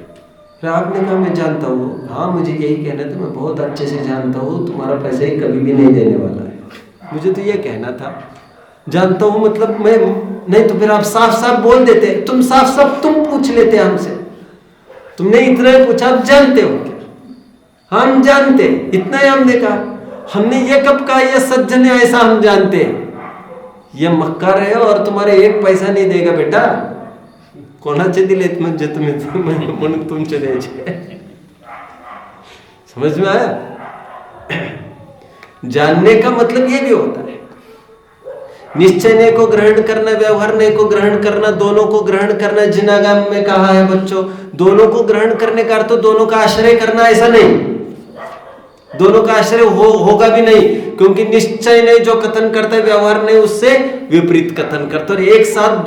फिर आपने कहा मैं जानता हूँ। हाँ मुझे यही कहना था, मैं बहुत अच्छे से जानता हूँ तुम्हारा पैसा ही कभी भी नहीं देने वाला है। मुझे तो ये कहना था। जानता हूँ मतलब मैं नहीं तो फिर आप साफ साफ बोल देते, तुम साफ साफ तुम पूछ लेते हमसे। तुमने इतना ही पूछा आप जानते हो क्या? हम जानते, इतना ही हमने कहा। हमने ये कब कहा ये सज्जन है ऐसा हम जानते हैं। ये मक्कार है और तुम्हारे 1 पैसा नहीं देगा बेटा। कोणाचे दिलेत म्हणजे तुम्ही तुमचे द्यायचे। समझ में आया? जानने का मतलब ये भी होता है। निश्चय को ग्रहण करना, व्यवहार ने को ग्रहण करना, दोनों को ग्रहण करना। जिनागम में कहा है बच्चों, दोनों को ग्रहण करने का अर्थ तो दोनों का आश्रय करना ऐसा नहीं। दोनों का आश्रय होगा भी नहीं, क्योंकि निश्चय ने जो कथन करता है व्यवहार ने उससे विपरीत कथन करता है। और एक साथ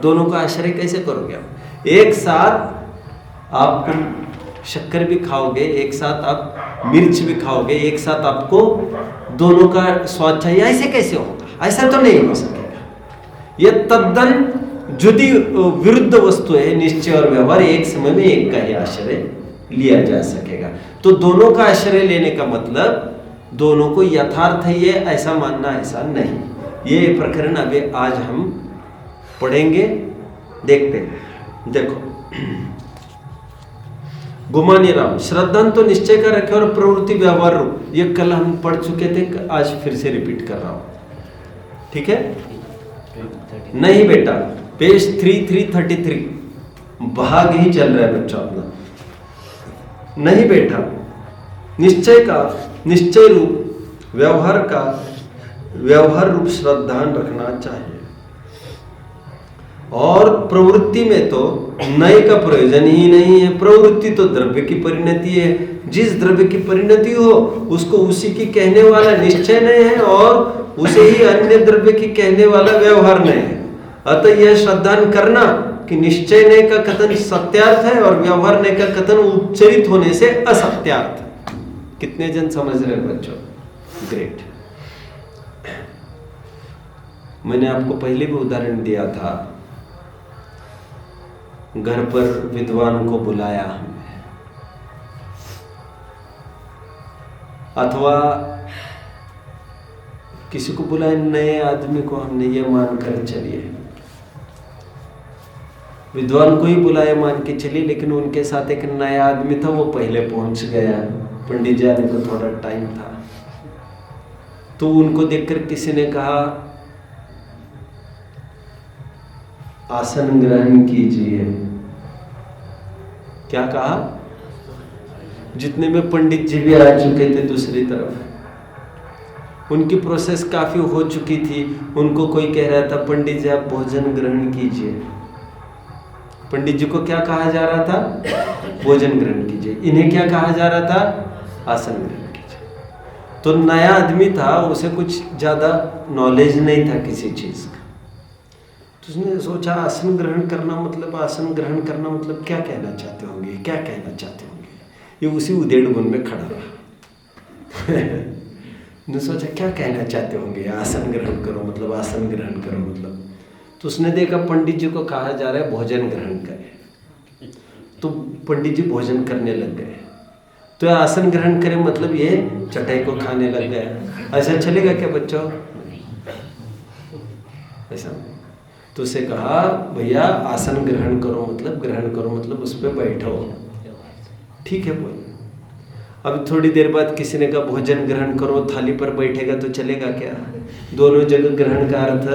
दोनों का आश्रय कैसे करोगे आप? एक साथ आप शक्कर भी खाओगे, एक साथ आप मिर्च भी खाओगे, एक साथ आपको दोनों का स्वाद चाहिए, ऐसे कैसे होगा? ऐसा तो नहीं हो सकेगा। यह तद्दन जुदी विरुद्ध वस्तु है। निश्चय और व्यवहार एक समय में एक का ही आश्रय लिया जा सकेगा। तो दोनों का आश्रय लेने का मतलब दोनों को यथार्थ है ये ऐसा मानना, ऐसा नहीं। ये प्रकरण अभी आज हम पढ़ेंगे, देखते हैं। देखो गुमानी राम, श्रद्धांत तो निश्चय का रखे और प्रवृत्ति व्यवहार रूप, ये कल हम पढ़ चुके थे, आज फिर से रिपीट कर रहा हूं। ठीक है? नहीं बेटा, पेज 333 भाग ही चल रहा है बच्चों अपना। नहीं बेटा, निश्चय का निश्चय रूप, व्यवहार का व्यवहार रूप श्रद्धान रखना चाहिए। और प्रवृत्ति में तो नए का प्रयोजन ही नहीं है। प्रवृत्ति तो द्रव्य की परिणति है। जिस द्रव्य की परिणति हो उसको उसी की कहने वाला निश्चय नहीं है और उसे ही अन्य द्रव्य की कहने वाला व्यवहार नहीं है। अतः यह श्रद्धान करना कि निश्चय ने का कथन सत्यार्थ है और व्यवहार ने का कथन उपचरित होने से असत्यार्थ। कितने जन समझ रहे हैं बच्चों? ग्रेट। मैंने आपको पहले भी उदाहरण दिया था, घर पर विद्वान को बुलाया हमने, अथवा किसी को बुलाए, नए आदमी को हमने ये मानकर चलिए, विद्वान को ही बुलाए मान के चलिए, लेकिन उनके साथ एक नया आदमी था, वो पहले पहुंच गया, पंडित जी आने को थोड़ा टाइम था, तो उनको देखकर किसी ने कहा आसन ग्रहण कीजिए। क्या कहा? जितने में पंडित जी भी आ चुके थे दूसरी तरफ, उनकी प्रोसेस काफी हो चुकी थी, उनको कोई कह रहा था पंडित जी आप भोजन ग्रहण कीजिए। पंडित जी को क्या कहा जा रहा था? भोजन ग्रहण कीजिए। इन्हें क्या कहा जा रहा था? आसन ग्रहण कीजिए। तो नया आदमी था, उसे कुछ ज्यादा नॉलेज नहीं था किसी चीज का, तो उसने सोचा आसन ग्रहण करना मतलब, आसन ग्रहण करना मतलब क्या कहना चाहते होंगे, क्या कहना चाहते होंगे। ये उसी उधेड़ बुन में खड़ा रहा। ने सोचा क्या कहना चाहते होंगे, आसन ग्रहण करो मतलब, आसन ग्रहण करो मतलब। तो उसने देखा पंडित जी को कहा जा रहा है भोजन ग्रहण करें, तो पंडित जी भोजन करने लग गए। तो आसन ग्रहण करें मतलब ये चटाई को खाने लग गया। ऐसा चलेगा क्या बच्चों? ऐसा तो उसे कहा भैया आसन ग्रहण करो मतलब, ग्रहण करो मतलब उस पर बैठो। ठीक है बोल। अब थोड़ी देर बाद किसी ने कहा भोजन ग्रहण करो, थाली पर बैठेगा तो चलेगा क्या? दोनों जगह ग्रहण का अर्थ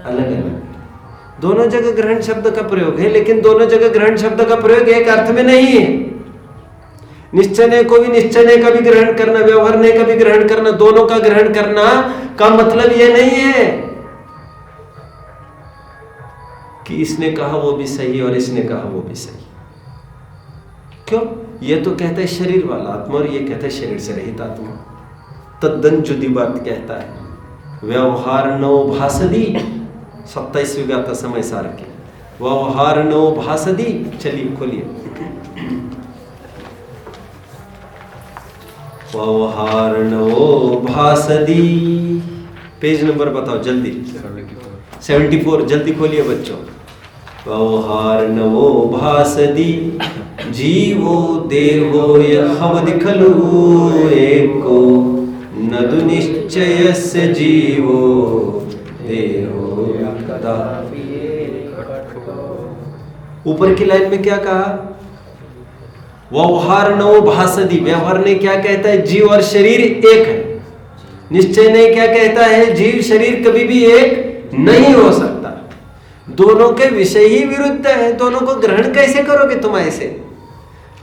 अलग अलग, दोनों जगह ग्रहण शब्द का प्रयोग है, लेकिन दोनों जगह ग्रहण शब्द का प्रयोग एक अर्थ में नहीं है। निश्चय को भी निश्चय का भी ग्रहण करना, व्यवहार का भी ग्रहण करना, दोनों का ग्रहण करना का मतलब यह नहीं है कि इसने कहा वो भी सही और इसने कहा वो भी सही। क्यों? ये तो कहता है शरीर वाला आत्मा और ये कहता है शरीर से रहित आत्मा, तद्दन जुदी बात कहता है। व्यवहार नो भासदी, 27वीं गाथा समय सार के, व्यवहार नो भासदी। चलिए खोलिए, व्यवहार नो भासदी, पेज नंबर बताओ जल्दी। 74 जल्दी खोलिए बच्चों। व्यवहार नवो भासदी जीवो देवो यहवदि खलु एको नदु निश्चयस्य जीवो देहो कदापि। ऊपर की लाइन में क्या कहा? व्यवहार नवो भासदी, व्यवहार ने क्या कहता है? जीव और शरीर एक है। निश्चय ने क्या कहता है? जीव शरीर कभी भी एक नहीं हो सकता, दोनों के विषय ही विरुद्ध है, दोनों को ग्रहण कैसे करोगे तुम ऐसे?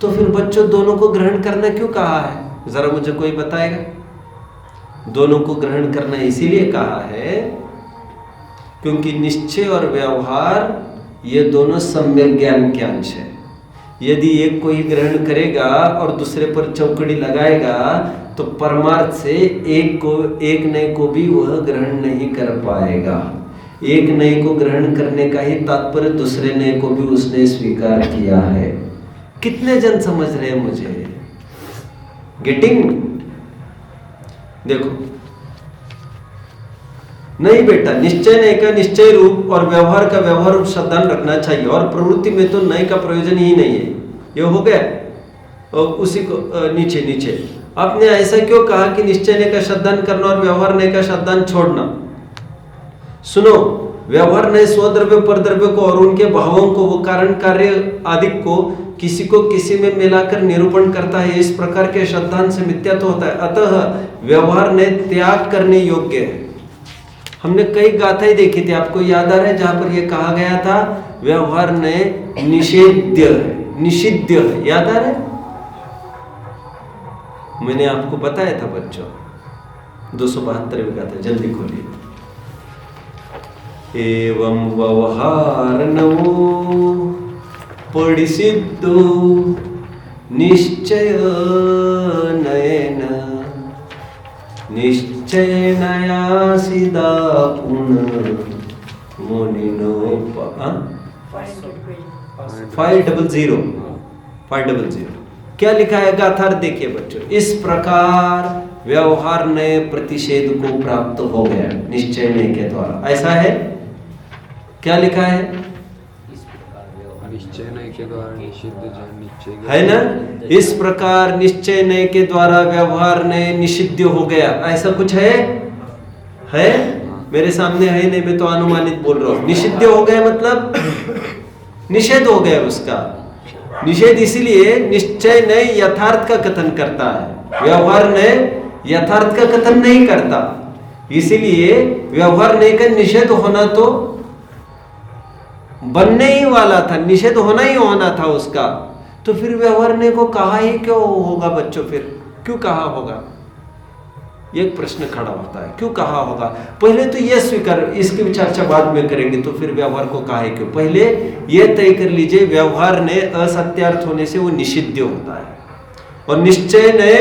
तो फिर बच्चों दोनों को ग्रहण करना क्यों कहा है? जरा मुझे कोई बताएगा। दोनों को ग्रहण करना इसीलिए कहा है क्योंकि निश्चय और व्यवहार ये दोनों सम्यक ज्ञान के अंश है। यदि एक को ही ग्रहण करेगा और दूसरे पर चौकड़ी लगाएगा तो परमार्थ से एक नए को भी वह ग्रहण नहीं कर पाएगा। एक नए को ग्रहण करने का ही तात्पर्य दूसरे नए को भी उसने स्वीकार किया है। कितने जन समझ रहे हैं मुझे? गेटिंग? देखो नहीं बेटा, निश्चय नए का निश्चय रूप और व्यवहार का व्यवहार रूप शब्दान रखना चाहिए, और प्रवृत्ति में तो नए का प्रयोजन ही नहीं है। ये हो गया। और उसी को नीचे नीचे आपने ऐसा क्यों कहा कि निश्चय नए का शब्दान करना और व्यवहार नए का शब्दान छोड़ना? सुनो, व्यवहार नए स्वद्रव्य परद्रव्य को और उनके भावों को, वो कारण कार्य आदि को किसी को किसी में मिलाकर निरूपण करता है। इस प्रकार के शब्दान से मिथ्यात्व होता है। अतः व्यवहार नए त्याग करने योग्य है। हमने कई गाथाएं देखी थी, आपको याद आ रहा है, जहां पर यह कहा गया था व्यवहार नए निषेध्य है, निषिद्ध है। याद आ रहा है? मैंने आपको बताया था बच्चों। 272 गाथा जल्दी खोलिए। एवं व्यवहार नवो पडिसिद्धो निश्चय नयन निश्चय नया सिदा पुनः मुनिनो 500 क्या लिखा है गाथार? देखिए बच्चों, इस प्रकार व्यवहार नए प्रतिषेध को प्राप्त हो गया निश्चय नए के द्वारा। ऐसा है? क्या लिखा है? निश्चय नहीं के द्वारा निषिद्ध जन निश्चय के है ना। इस प्रकार निश्चय नय के द्वारा व्यवहार नय निषिद्ध हो गया, ऐसा कुछ है? मेरे सामने है नहीं, मैं तो अनुमानित बोल रहा हूं। निषिद्ध हो गया मतलब निषेध हो गया उसका। निषेध इसलिए निश्चय नय यथार्थ का कथन करता है, व्यवहार नय यथार्थ का कथन नहीं करता। इसीलिए व्यवहार नय का निषेध होना तो बनने ही वाला था, निषेध होना ही होना था उसका। तो फिर व्यवहार नय को कहा ही क्यों होगा बच्चों? फिर क्यों कहा होगा? एक प्रश्न खड़ा होता है, क्यों कहा होगा? पहले तो यह स्वीकार, इसकी भी चर्चा बाद में करेंगे। तो फिर व्यवहार को कहा है क्यों? पहले यह तय कर लीजिए, व्यवहार ने असत्यार्थ होने से वो निषिद्ध होता है, और निश्चय ने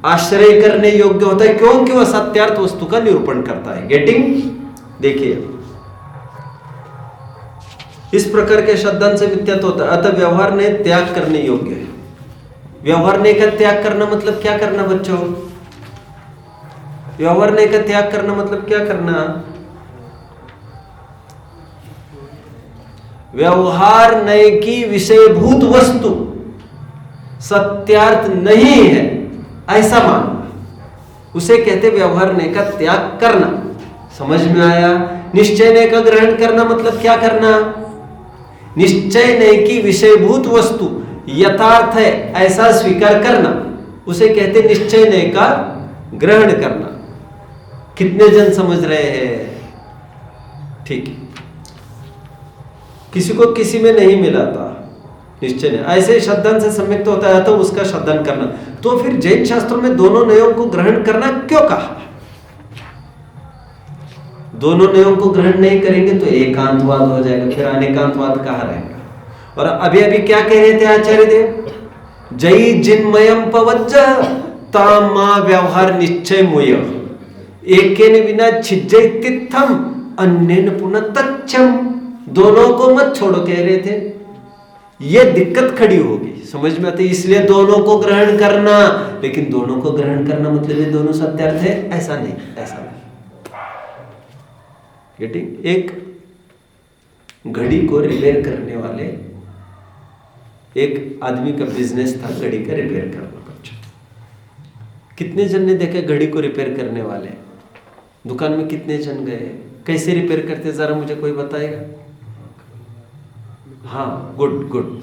आश्रय करने योग्य होता है, क्योंकि वह सत्यार्थ वस्तु का निरूपण करता है। गेटिंग? देखिए, इस प्रकार के शब्दांत से मिथ्यात्व होता है, अतः व्यवहार ने त्याग करने योग्य है। व्यवहार ने का त्याग करना मतलब क्या करना बच्चों? व्यवहार ने का त्याग करना मतलब क्या करना? व्यवहार नय की विषयभूत वस्तु सत्यार्थ नहीं है ऐसा मानना, उसे कहते व्यवहार नय का त्याग करना। समझ में आया? निश्चय नय का ग्रहण करना मतलब क्या करना? निश्चय नय की विषयभूत वस्तु यथार्थ है ऐसा स्वीकार करना, उसे कहते निश्चय नय का ग्रहण करना। कितने जन समझ रहे हैं? ठीक है। किसी को किसी में नहीं मिला था निश्चय नय, ऐसे शब्दांत से सम्यक्त होता है तो उसका शब्दांत करना। तो फिर जैन शास्त्रों में दोनों नयों को ग्रहण करना क्यों कहा? दोनों नयों को ग्रहण नहीं करेंगे तो एकांतवाद हो जाएगा, फिर अनेकांतवाद कहाँ रहेगा? और अभी अभी क्या कह रहे थे आचार्य देव? जय जिन्मयम पवज्ज तामा व्यवहार निश्चय मोय एकेन विना छिज्जय तित्थम अन्येन पुनः तच्छम। दोनों को मत छोड़ो कह रहे थे, ये दिक्कत खड़ी होगी, समझ में आती? इसलिए दोनों को ग्रहण करना, लेकिन दोनों को ग्रहण करना मतलब ये दोनों सत्यार्थ है ऐसा नहीं, ऐसा नहीं। गेटिंग? एक घड़ी को रिपेयर करने वाले एक आदमी का बिजनेस था घड़ी का रिपेयर करना। बच्चों, कितने जन ने देखे घड़ी को रिपेयर करने वाले? दुकान में कितने जन गए? कैसे रिपेयर करते जरा मुझे कोई बताएगा? हाँ, गुड गुड।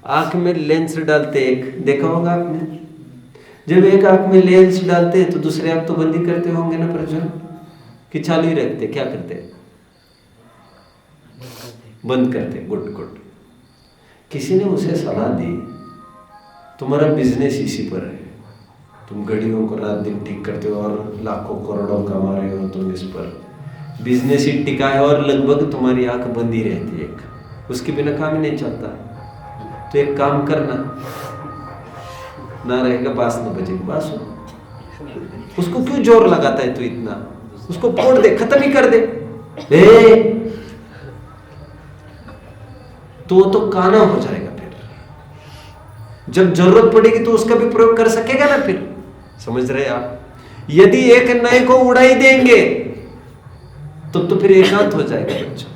आंख में लेंस डालते, एक देखा होगा आपने, जब एक आंख में लेंस डालते हैं तो दूसरे आंख तो बंदी करते होंगे ना प्रज्वल, कि चालू ही रखते? क्या करते? बंद करते। Good good. किसी ने उसे सलाह दी, तुम्हारा बिजनेस इसी पर है, तुम घड़ियों को रात दिन ठीक करते हो और लाखों करोड़ों कमा रहे हो, तुम इस पर बिजनेस ही टिका है और लगभग तुम्हारी आंख बंदी रहती है, उसके बिना काम ही नहीं चलता। तो एक काम करना, ना रहेगा बांस न बजेगी बांस। उसको क्यों जोर लगाता है तू इतना? उसको फोड़ दे, खत्म ही कर दे। तो वो तो काना हो जाएगा, फिर जब जरूरत पड़ेगी तो उसका भी प्रयोग कर सकेगा ना फिर। समझ रहे आप? यदि एक नए को उड़ाई देंगे तो फिर एकांत हो जाएगा बच्चों,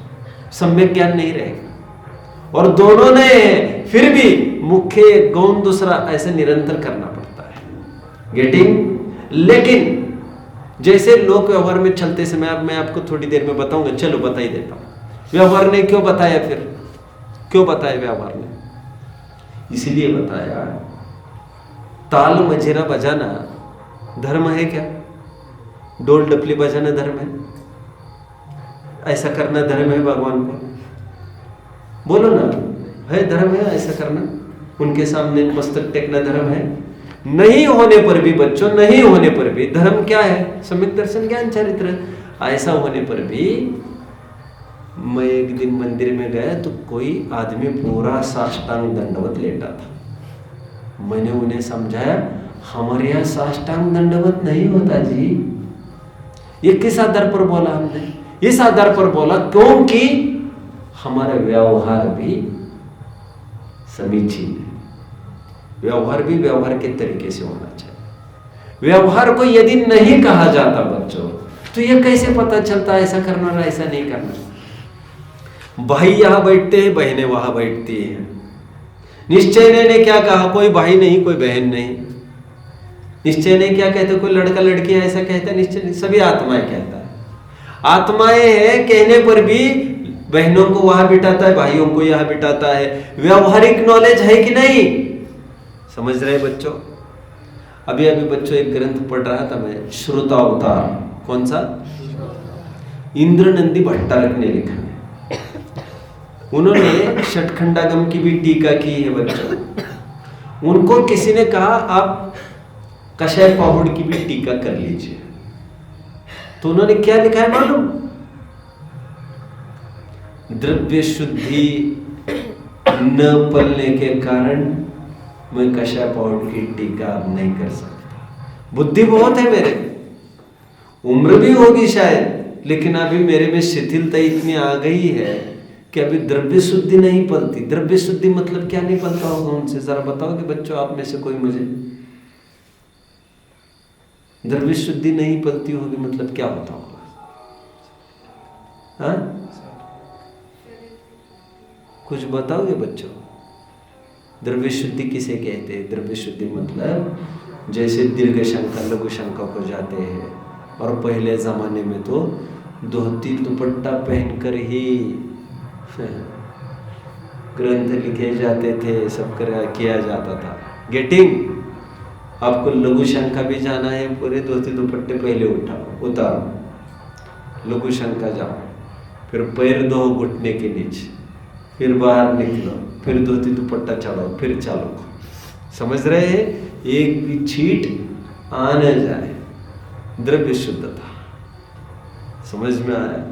सम्यक ज्ञान नहीं रहेगा। और दोनों नए हैं फिर भी मुख्य गौण दूसरा, ऐसे निरंतर करना पड़ता है। गेटिंग? लेकिन जैसे लोक व्यवहार में चलते समय, अब मैं आपको थोड़ी देर में बताऊंगा, चलो बता ही देता हूं। व्यवहार ने क्यों बताया? फिर क्यों बताया व्यवहार ने? इसीलिए बताया, ताल मजीरा बजाना धर्म है क्या? डोल डपली बजाना धर्म है? ऐसा करना धर्म है भगवान को? बोलो ना, है धर्म है ऐसा करना? उनके सामने मस्तक टेकना धर्म है? नहीं होने पर भी बच्चों, नहीं होने पर भी धर्म क्या है? सम्यक दर्शन ज्ञान चरित्र। ऐसा होने पर भी मैं एक दिन मंदिर में गया तो कोई आदमी पूरा साष्टांग दंडवत लेटा था। मैंने उन्हें समझाया, हमारे यहाँ साष्टांग दंडवत नहीं होता जी। ये किस आधार पर बोला हमने? इस आधार पर बोला क्योंकि हमारा व्यवहार भी समीचीन है, व्यवहार भी व्यवहार के तरीके से होना चाहिए। व्यवहार को यदि नहीं कहा जाता बच्चों, तो ये कैसे पता चलता ऐसा करना और ऐसा नहीं करना? भाई यहाँ बैठते हैं, बहनें वहां बैठती हैं। निश्चय ने क्या कहा, कोई भाई नहीं कोई बहन नहीं। निश्चय ने क्या कहते, कोई लड़का लड़की ऐसा कहता, निश्चय नहीं, सभी आत्माएं कहता है। आत्माएं हैं कहने पर भी बहनों को वहां बिठाता है, भाइयों को यहाँ बिठाता है। व्यवहारिक नॉलेज है कि नहीं, समझ रहे बच्चों? अभी अभी बच्चों एक ग्रंथ पढ़ रहा था मैं, श्रोतावतार। कौन सा? इंद्र नंदी भट्टारक ने लिखा है। उन्होंने षटखंडागम की भी टीका की है बच्चों। उनको किसी ने कहा आप कषाय पाहुड़ की भी टीका कर लीजिए, तो उन्होंने क्या लिखा है मालूम? द्रव्य शुद्धि न पलने के कारण मैं कषाय पाउडर की टीका अब नहीं कर सकता। बुद्धि बहुत है मेरे, उम्र भी होगी शायद, लेकिन अभी मेरे में शिथिलता इतनी आ गई है कि अभी द्रव्य शुद्धि नहीं पलती। द्रव्य शुद्धि मतलब क्या नहीं पलता होगा उनसे, जरा बताओगे बच्चों आप में से कोई मुझे? द्रव्य शुद्धि नहीं पलती होगी मतलब क्या होता होगा? हाँ, कुछ बताओगे बच्चों? द्रव्य शुद्धि किसे कहते हैं? द्रव्य शुद्धि मतलब जैसे दीर्घ शंका लघु शंका को जाते हैं, और पहले जमाने में तो धोती दुपट्टा पहनकर ही ग्रंथ लिखे जाते थे, सब किया जाता था। गेटिंग? आपको लघु शंका भी जाना है, पूरे धोती दुपट्टे पहले उतारो, लघु शंका जाओ, फिर पैर दो घुटने के नीचे, फिर बाहर निकलो, फिर धोती दुपट्टा चढ़ाओ, फिर चलो। समझ रहे हैं? एक भी छीट आ न जाए, द्रव्य शुद्धता। समझ में आ रहा है?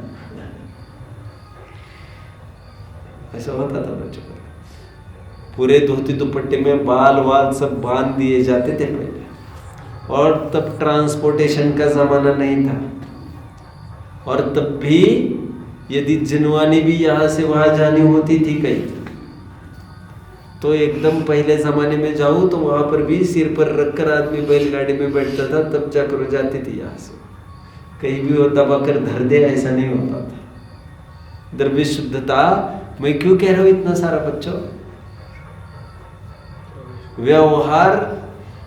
ऐसा होता था बच्चों को, पूरे धोती दुपट्टे में बाल वाल सब बांध दिए जाते थे पहले, और तब ट्रांसपोर्टेशन का जमाना नहीं था, और तब भी यदि जिनवानी भी यहाँ से वहाँ जानी होती थी कहीं, तो एकदम पहले ज़माने में जाऊँ तो वहाँ पर भी सिर पर रखकर आदमी बैलगाड़ी में बैठता था, तब जाकर वो जाती थी यहाँ से। कहीं भी वो दबा कर धर दे, ऐसा नहीं होता था। द्रव्य शुद्धता मैं क्यों कह रहा हूँ इतना सारा बच्चों? व्यवहार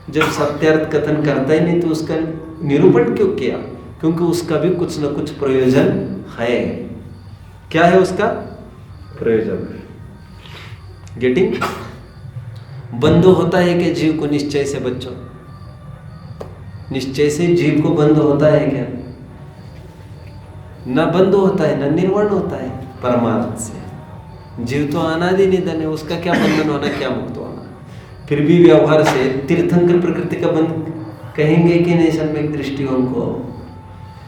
जब सत्यार्थ कथन करता ही नहीं तो उसका निरूपण क्यों किया? क्योंकि उसका भी कुछ न कुछ प्रयोजन है। क्या है उसका प्रयोजन? गेटिंग? बंध होता है कि जीव को निश्चय से बच्चों? निश्चय से जीव को बंध होता है क्या? न बंध होता है न निर्वाण होता है परमार्थ से। जीव तो अनादि निधन है, उसका क्या बंधन होना, क्या मुक्त होना? फिर भी व्यवहार से तीर्थंकर प्रकृति का बंध कहेंगे कि नहीं? सम्यक दृष्टियों को,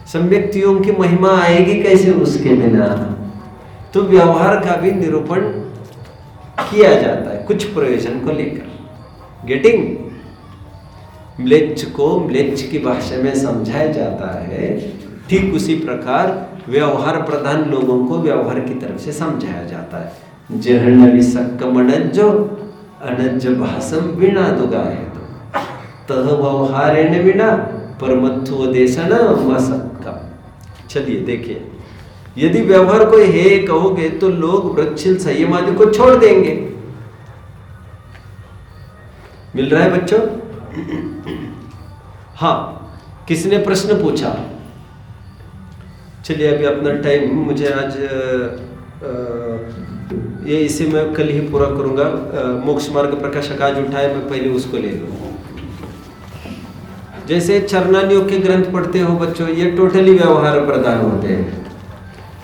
सम्यक योग की महिमा आएगी कैसे उसके बिना? तो व्यवहार का भी निरूपण किया जाता है कुछ प्रयोजन को लेकर। गेटिंग? म्लेच्छ को म्लेच्छ की भाषा में समझाया जाता है, ठीक उसी प्रकार व्यवहार प्रधान लोगों को व्यवहार की तरफ से समझाया जाता है। जहन विसक्कमणज्जो अनज्ज भाषम वीणा दुगाए तह व्यवहारेण वीणा परमत्वोदेशन मसक्का। चलिए देखिए, यदि व्यवहार कोई है कहोगे तो लोग वृक्षिल संयम आदि को छोड़ देंगे। मिल रहा है बच्चों? हाँ, किसने प्रश्न पूछा? चलिए अभी अपना टाइम, मुझे आज ये इसे मैं कल ही पूरा करूंगा। मोक्ष मार्ग प्रकाशक आज उठाए, मैं पहले उसको ले लूँ। जैसे चरणान योग के ग्रंथ पढ़ते हो बच्चों, ये टोटली व्यवहार प्रधान होते हैं।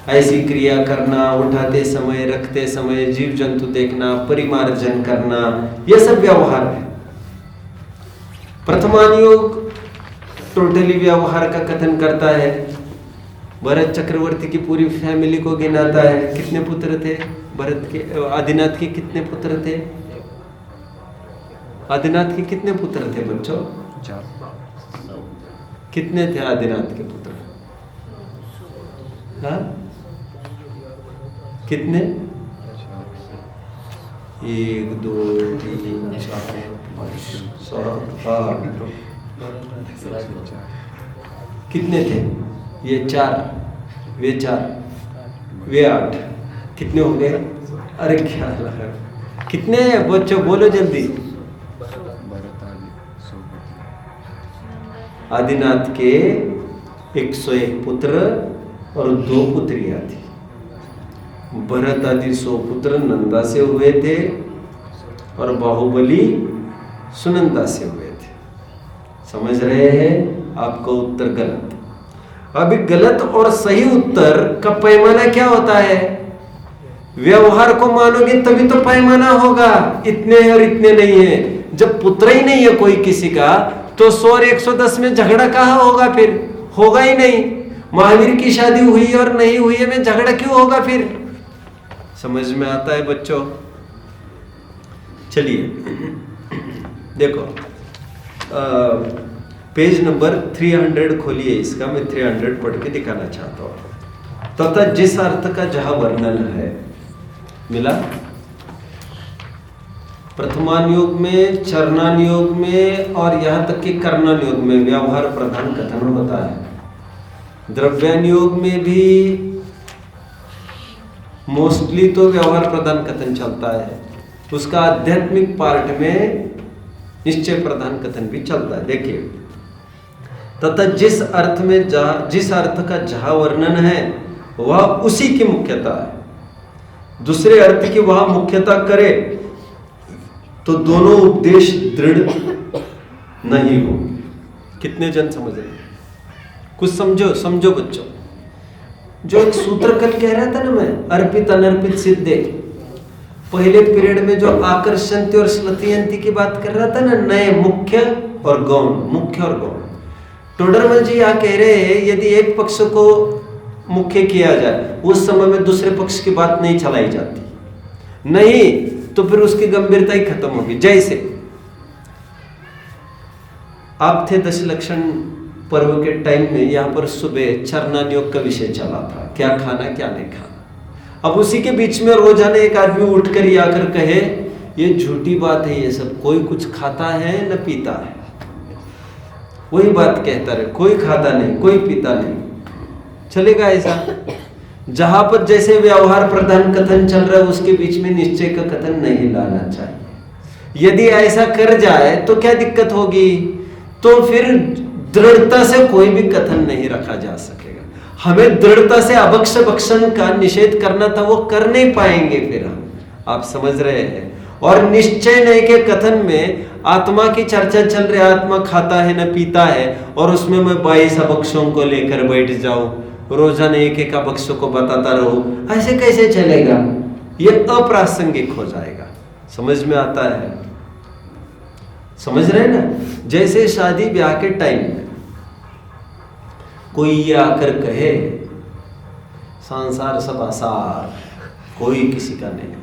ऐसी क्रिया करना, उठाते समय रखते समय जीव जंतु देखना, परिमार्जन करना, यह सब व्यवहार है। प्रथमान योग टोटली व्यवहार का कथन करता है। भरत चक्रवर्ती की पूरी फैमिली को गिनाता है। कितने पुत्र थे भरत के? आदिनाथ के कितने पुत्र थे? आदिनाथ के कितने पुत्र थे बच्चों? 4। कितने थे आदिनाथ के पुत्र? हाँ, कितने? 1 2 3 4 5 7 8। कितने थे? ये 4, वे 4, वे 8, कितने हो गए? अरे क्या लगा, कितने बच्चों बोलो जल्दी। भरत आदि 100 पुत्र। आदिनाथ के 101 पुत्र और 2 पुत्रियां थी। भरत आदि 100 पुत्र नंदा से हुए थे और बाहुबली सुनंदा से हुए थे। समझ रहे हैं? आपका उत्तर गलत। अभी गलत और सही उत्तर का पैमाना क्या होता है? व्यवहार को मानोगे तभी तो पैमाना होगा, इतने और इतने नहीं है। जब पुत्र ही नहीं है कोई किसी का, तो 100 और 110 में झगड़ा कहाँ होगा? फिर होगा ही नहीं। महावीर की शादी हुई और नहीं हुई में झगड़ा क्यों होगा फिर? समझ में आता है बच्चों? चलिए देखो, पेज नंबर 300 खोलिए इसका, मैं 300 पढ़ के दिखाना चाहता हूं। तथा जिस अर्थ का जहां वर्णन है, मिला प्रथमान योग में, चरणान योग में और यहां तक कि कर्णान योग में व्यवहार प्रधान कथन होता है। द्रव्यान योग में भी मोस्टली तो व्यवहार प्रधान कथन चलता है। उसका आध्यात्मिक पार्ट में निश्चय प्रधान कथन भी चलता है। देखिए, तथा जिस अर्थ में जिस अर्थ का जहां वर्णन है वह उसी की मुख्यता है। दूसरे अर्थ की वह मुख्यता करे तो दोनों उपदेश दृढ़ नहीं हो। कितने जन समझ रहे? कुछ समझो बच्चों। जो एक सूत्र कल कह रहा था ना मैं, अर्पित अनर्पित सिद्धे, पहले पीरियड में जो आकर्षंती और श्लतियंती की बात कर रहा था ना, नए मुख्य और गौण, मुख्य और गौण। टोडरमल जी यहाँ कह रहे हैं यदि एक पक्ष को मुख्य किया जाए उस समय में दूसरे पक्ष की बात नहीं चलाई जाती, नहीं तो फिर उसकी गंभीरता ही खत्म होगी। जैसे आप थे दशलक्षण पर्व के टाइम में, यहाँ पर सुबह चरणान योग का विषय चला था, क्या खाना क्या नहीं खाना। अब उसी के बीच में रोजाना एक आदमी उठकर ये आकर कहे ये झूठी बात है, ये सब कोई कुछ खाता है न पीता है। वही बात कहता रहे, कोई खाता नहीं कोई पीता नहीं, चलेगा ऐसा? जहां पर जैसे व्यवहार प्रधान कथन चल रहा है उसके बीच में निश्चय का कथन नहीं लाना चाहिए। यदि ऐसा कर जाए तो क्या दिक्कत होगी? तो फिर दृढ़ता से कोई भी कथन नहीं रखा जा सकेगा। हमें दृढ़ता से अभक्ष भक्षण का निषेध करना था, वो कर नहीं पाएंगे फिर हम। आप समझ रहे हैं? और निश्चय नहीं के कथन में आत्मा की चर्चा चल रही, आत्मा खाता है न पीता है, और उसमें मैं 22 अभक्षों को लेकर बैठ जाऊं, रोजाना एक एक अभक्ष को बताता रहूं, ऐसे कैसे चलेगा? ये अप्रासंगिक हो जाएगा। समझ में आता है? समझ रहे ना? जैसे शादी ब्याह के टाइम में कोई ये आकर कहे संसार सब आसार, कोई किसी का नहीं,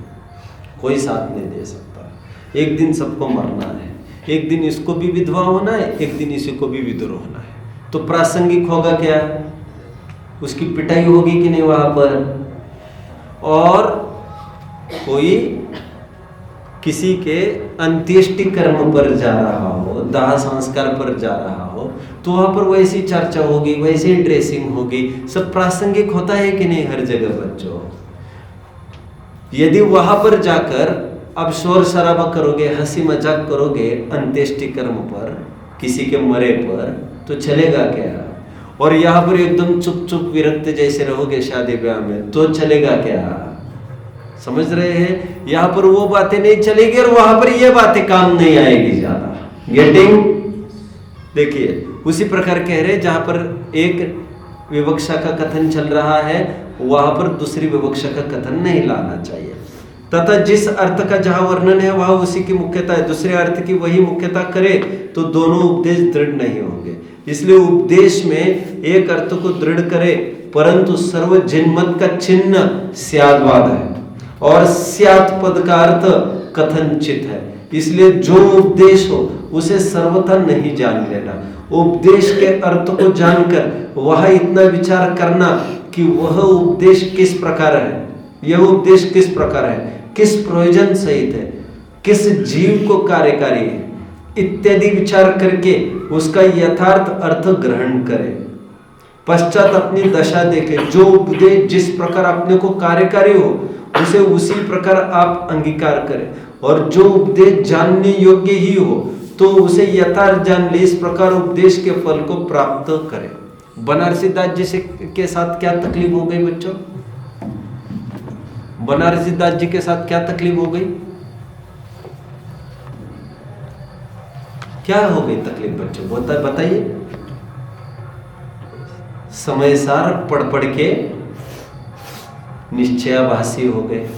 कोई साथ नहीं दे सकता, एक दिन सबको मरना है, एक दिन इसको भी विधवा होना है, एक दिन इसी को भी विधुर होना है, तो प्रासंगिक होगा क्या? उसकी पिटाई होगी कि नहीं वहां पर? और कोई किसी के अंत्येष्टि कर्म पर जा रहा हो, दाह संस्कार पर जा रहा हो, तो वहां पर वैसी चर्चा होगी, वैसी ड्रेसिंग होगी, सब प्रासंगिक होता है कि नहीं हर जगह बच्चों? यदि वहां पर जाकर अब शोर शराबा करोगे, हंसी मजाक करोगे अंत्येष्टि कर्म पर, किसी के मरे पर, तो चलेगा क्या? और यहाँ पर एकदम चुप चुप विरक्त जैसे रहोगे शादी ब्याह में, तो चलेगा क्या? समझ रहे हैं? यहाँ पर वो बातें नहीं चलेगी और वहां पर ये बातें काम नहीं आएगी ज्यादा। गेटिंग? देखिए उसी प्रकार कह रहे जहां पर एक विवक्षा का कथन चल रहा है वहां पर दूसरी विवक्षा का कथन नहीं लाना चाहिए। तथा जिस अर्थ का जहां वर्णन है वहां उसी की मुख्यता है, दूसरे अर्थ की वही मुख्यता करे तो दोनों उपदेश दृढ़ नहीं होंगे। इसलिए उपदेश में एक अर्थ को दृढ़ करे, परंतु सर्व जिनमत का चिन्ह स्याद्वाद है और स्यात् पद का अर्थ कथनचित है। इसलिए जो उपदेश हो उसे सर्वथा नहीं जान लेना, उपदेश के अर्थ को जानकर वह इतना विचार करना कि वह उपदेश किस प्रकार है, यह उपदेश किस प्रकार है, किस प्रयोजन सहित है, किस जीव को कार्यकारी है इत्यादि विचार करके उसका यथार्थ अर्थ ग्रहण करे। पश्चात अपनी दशा देखे, जो उपदेश जिस प्रकार अपने को कार्यकारी हो उसे उसी प्रकार आप अंगीकार करें, और जो उपदेश जानने योग्य ही हो तो उसे यथार्थ जान ले, इस प्रकार उपदेश के फल को प्राप्त करें। बनारसी दास जी के साथ क्या तकलीफ हो गई बच्चों? बनारसी दास जी के साथ क्या तकलीफ हो गई? क्या हो गई तकलीफ बच्चों? बताइए। समय सार पढ़ पढ़ के निश्चयाभासी हो गए।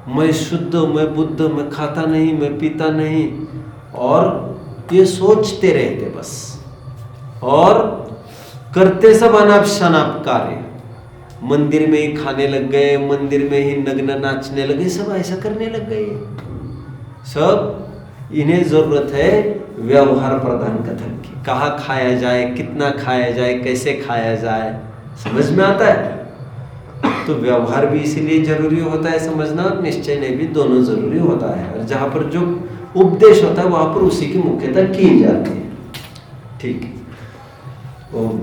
मैं शुद्ध, मैं बुद्ध, मैं खाता नहीं, मैं पीता नहीं, और ये सोचते रहते बस, और करते सब अनाप शनाप कार्य। मंदिर में ही खाने लग गए, मंदिर में ही नग्न नाचने लगे, सब ऐसा करने लग गए। सब इन्हें जरूरत है व्यवहार प्रधान कथन की। कहाँ खाया जाए, कितना खाया जाए, कैसे खाया जाए, समझ में आता है? तो व्यवहार भी इसीलिए जरूरी होता है समझना, और निश्चय ने भी दोनों जरूरी होता है। और जहाँ पर जो उपदेश होता है वहां पर उसी की मुख्यता की जाती है। ठीक है। ओम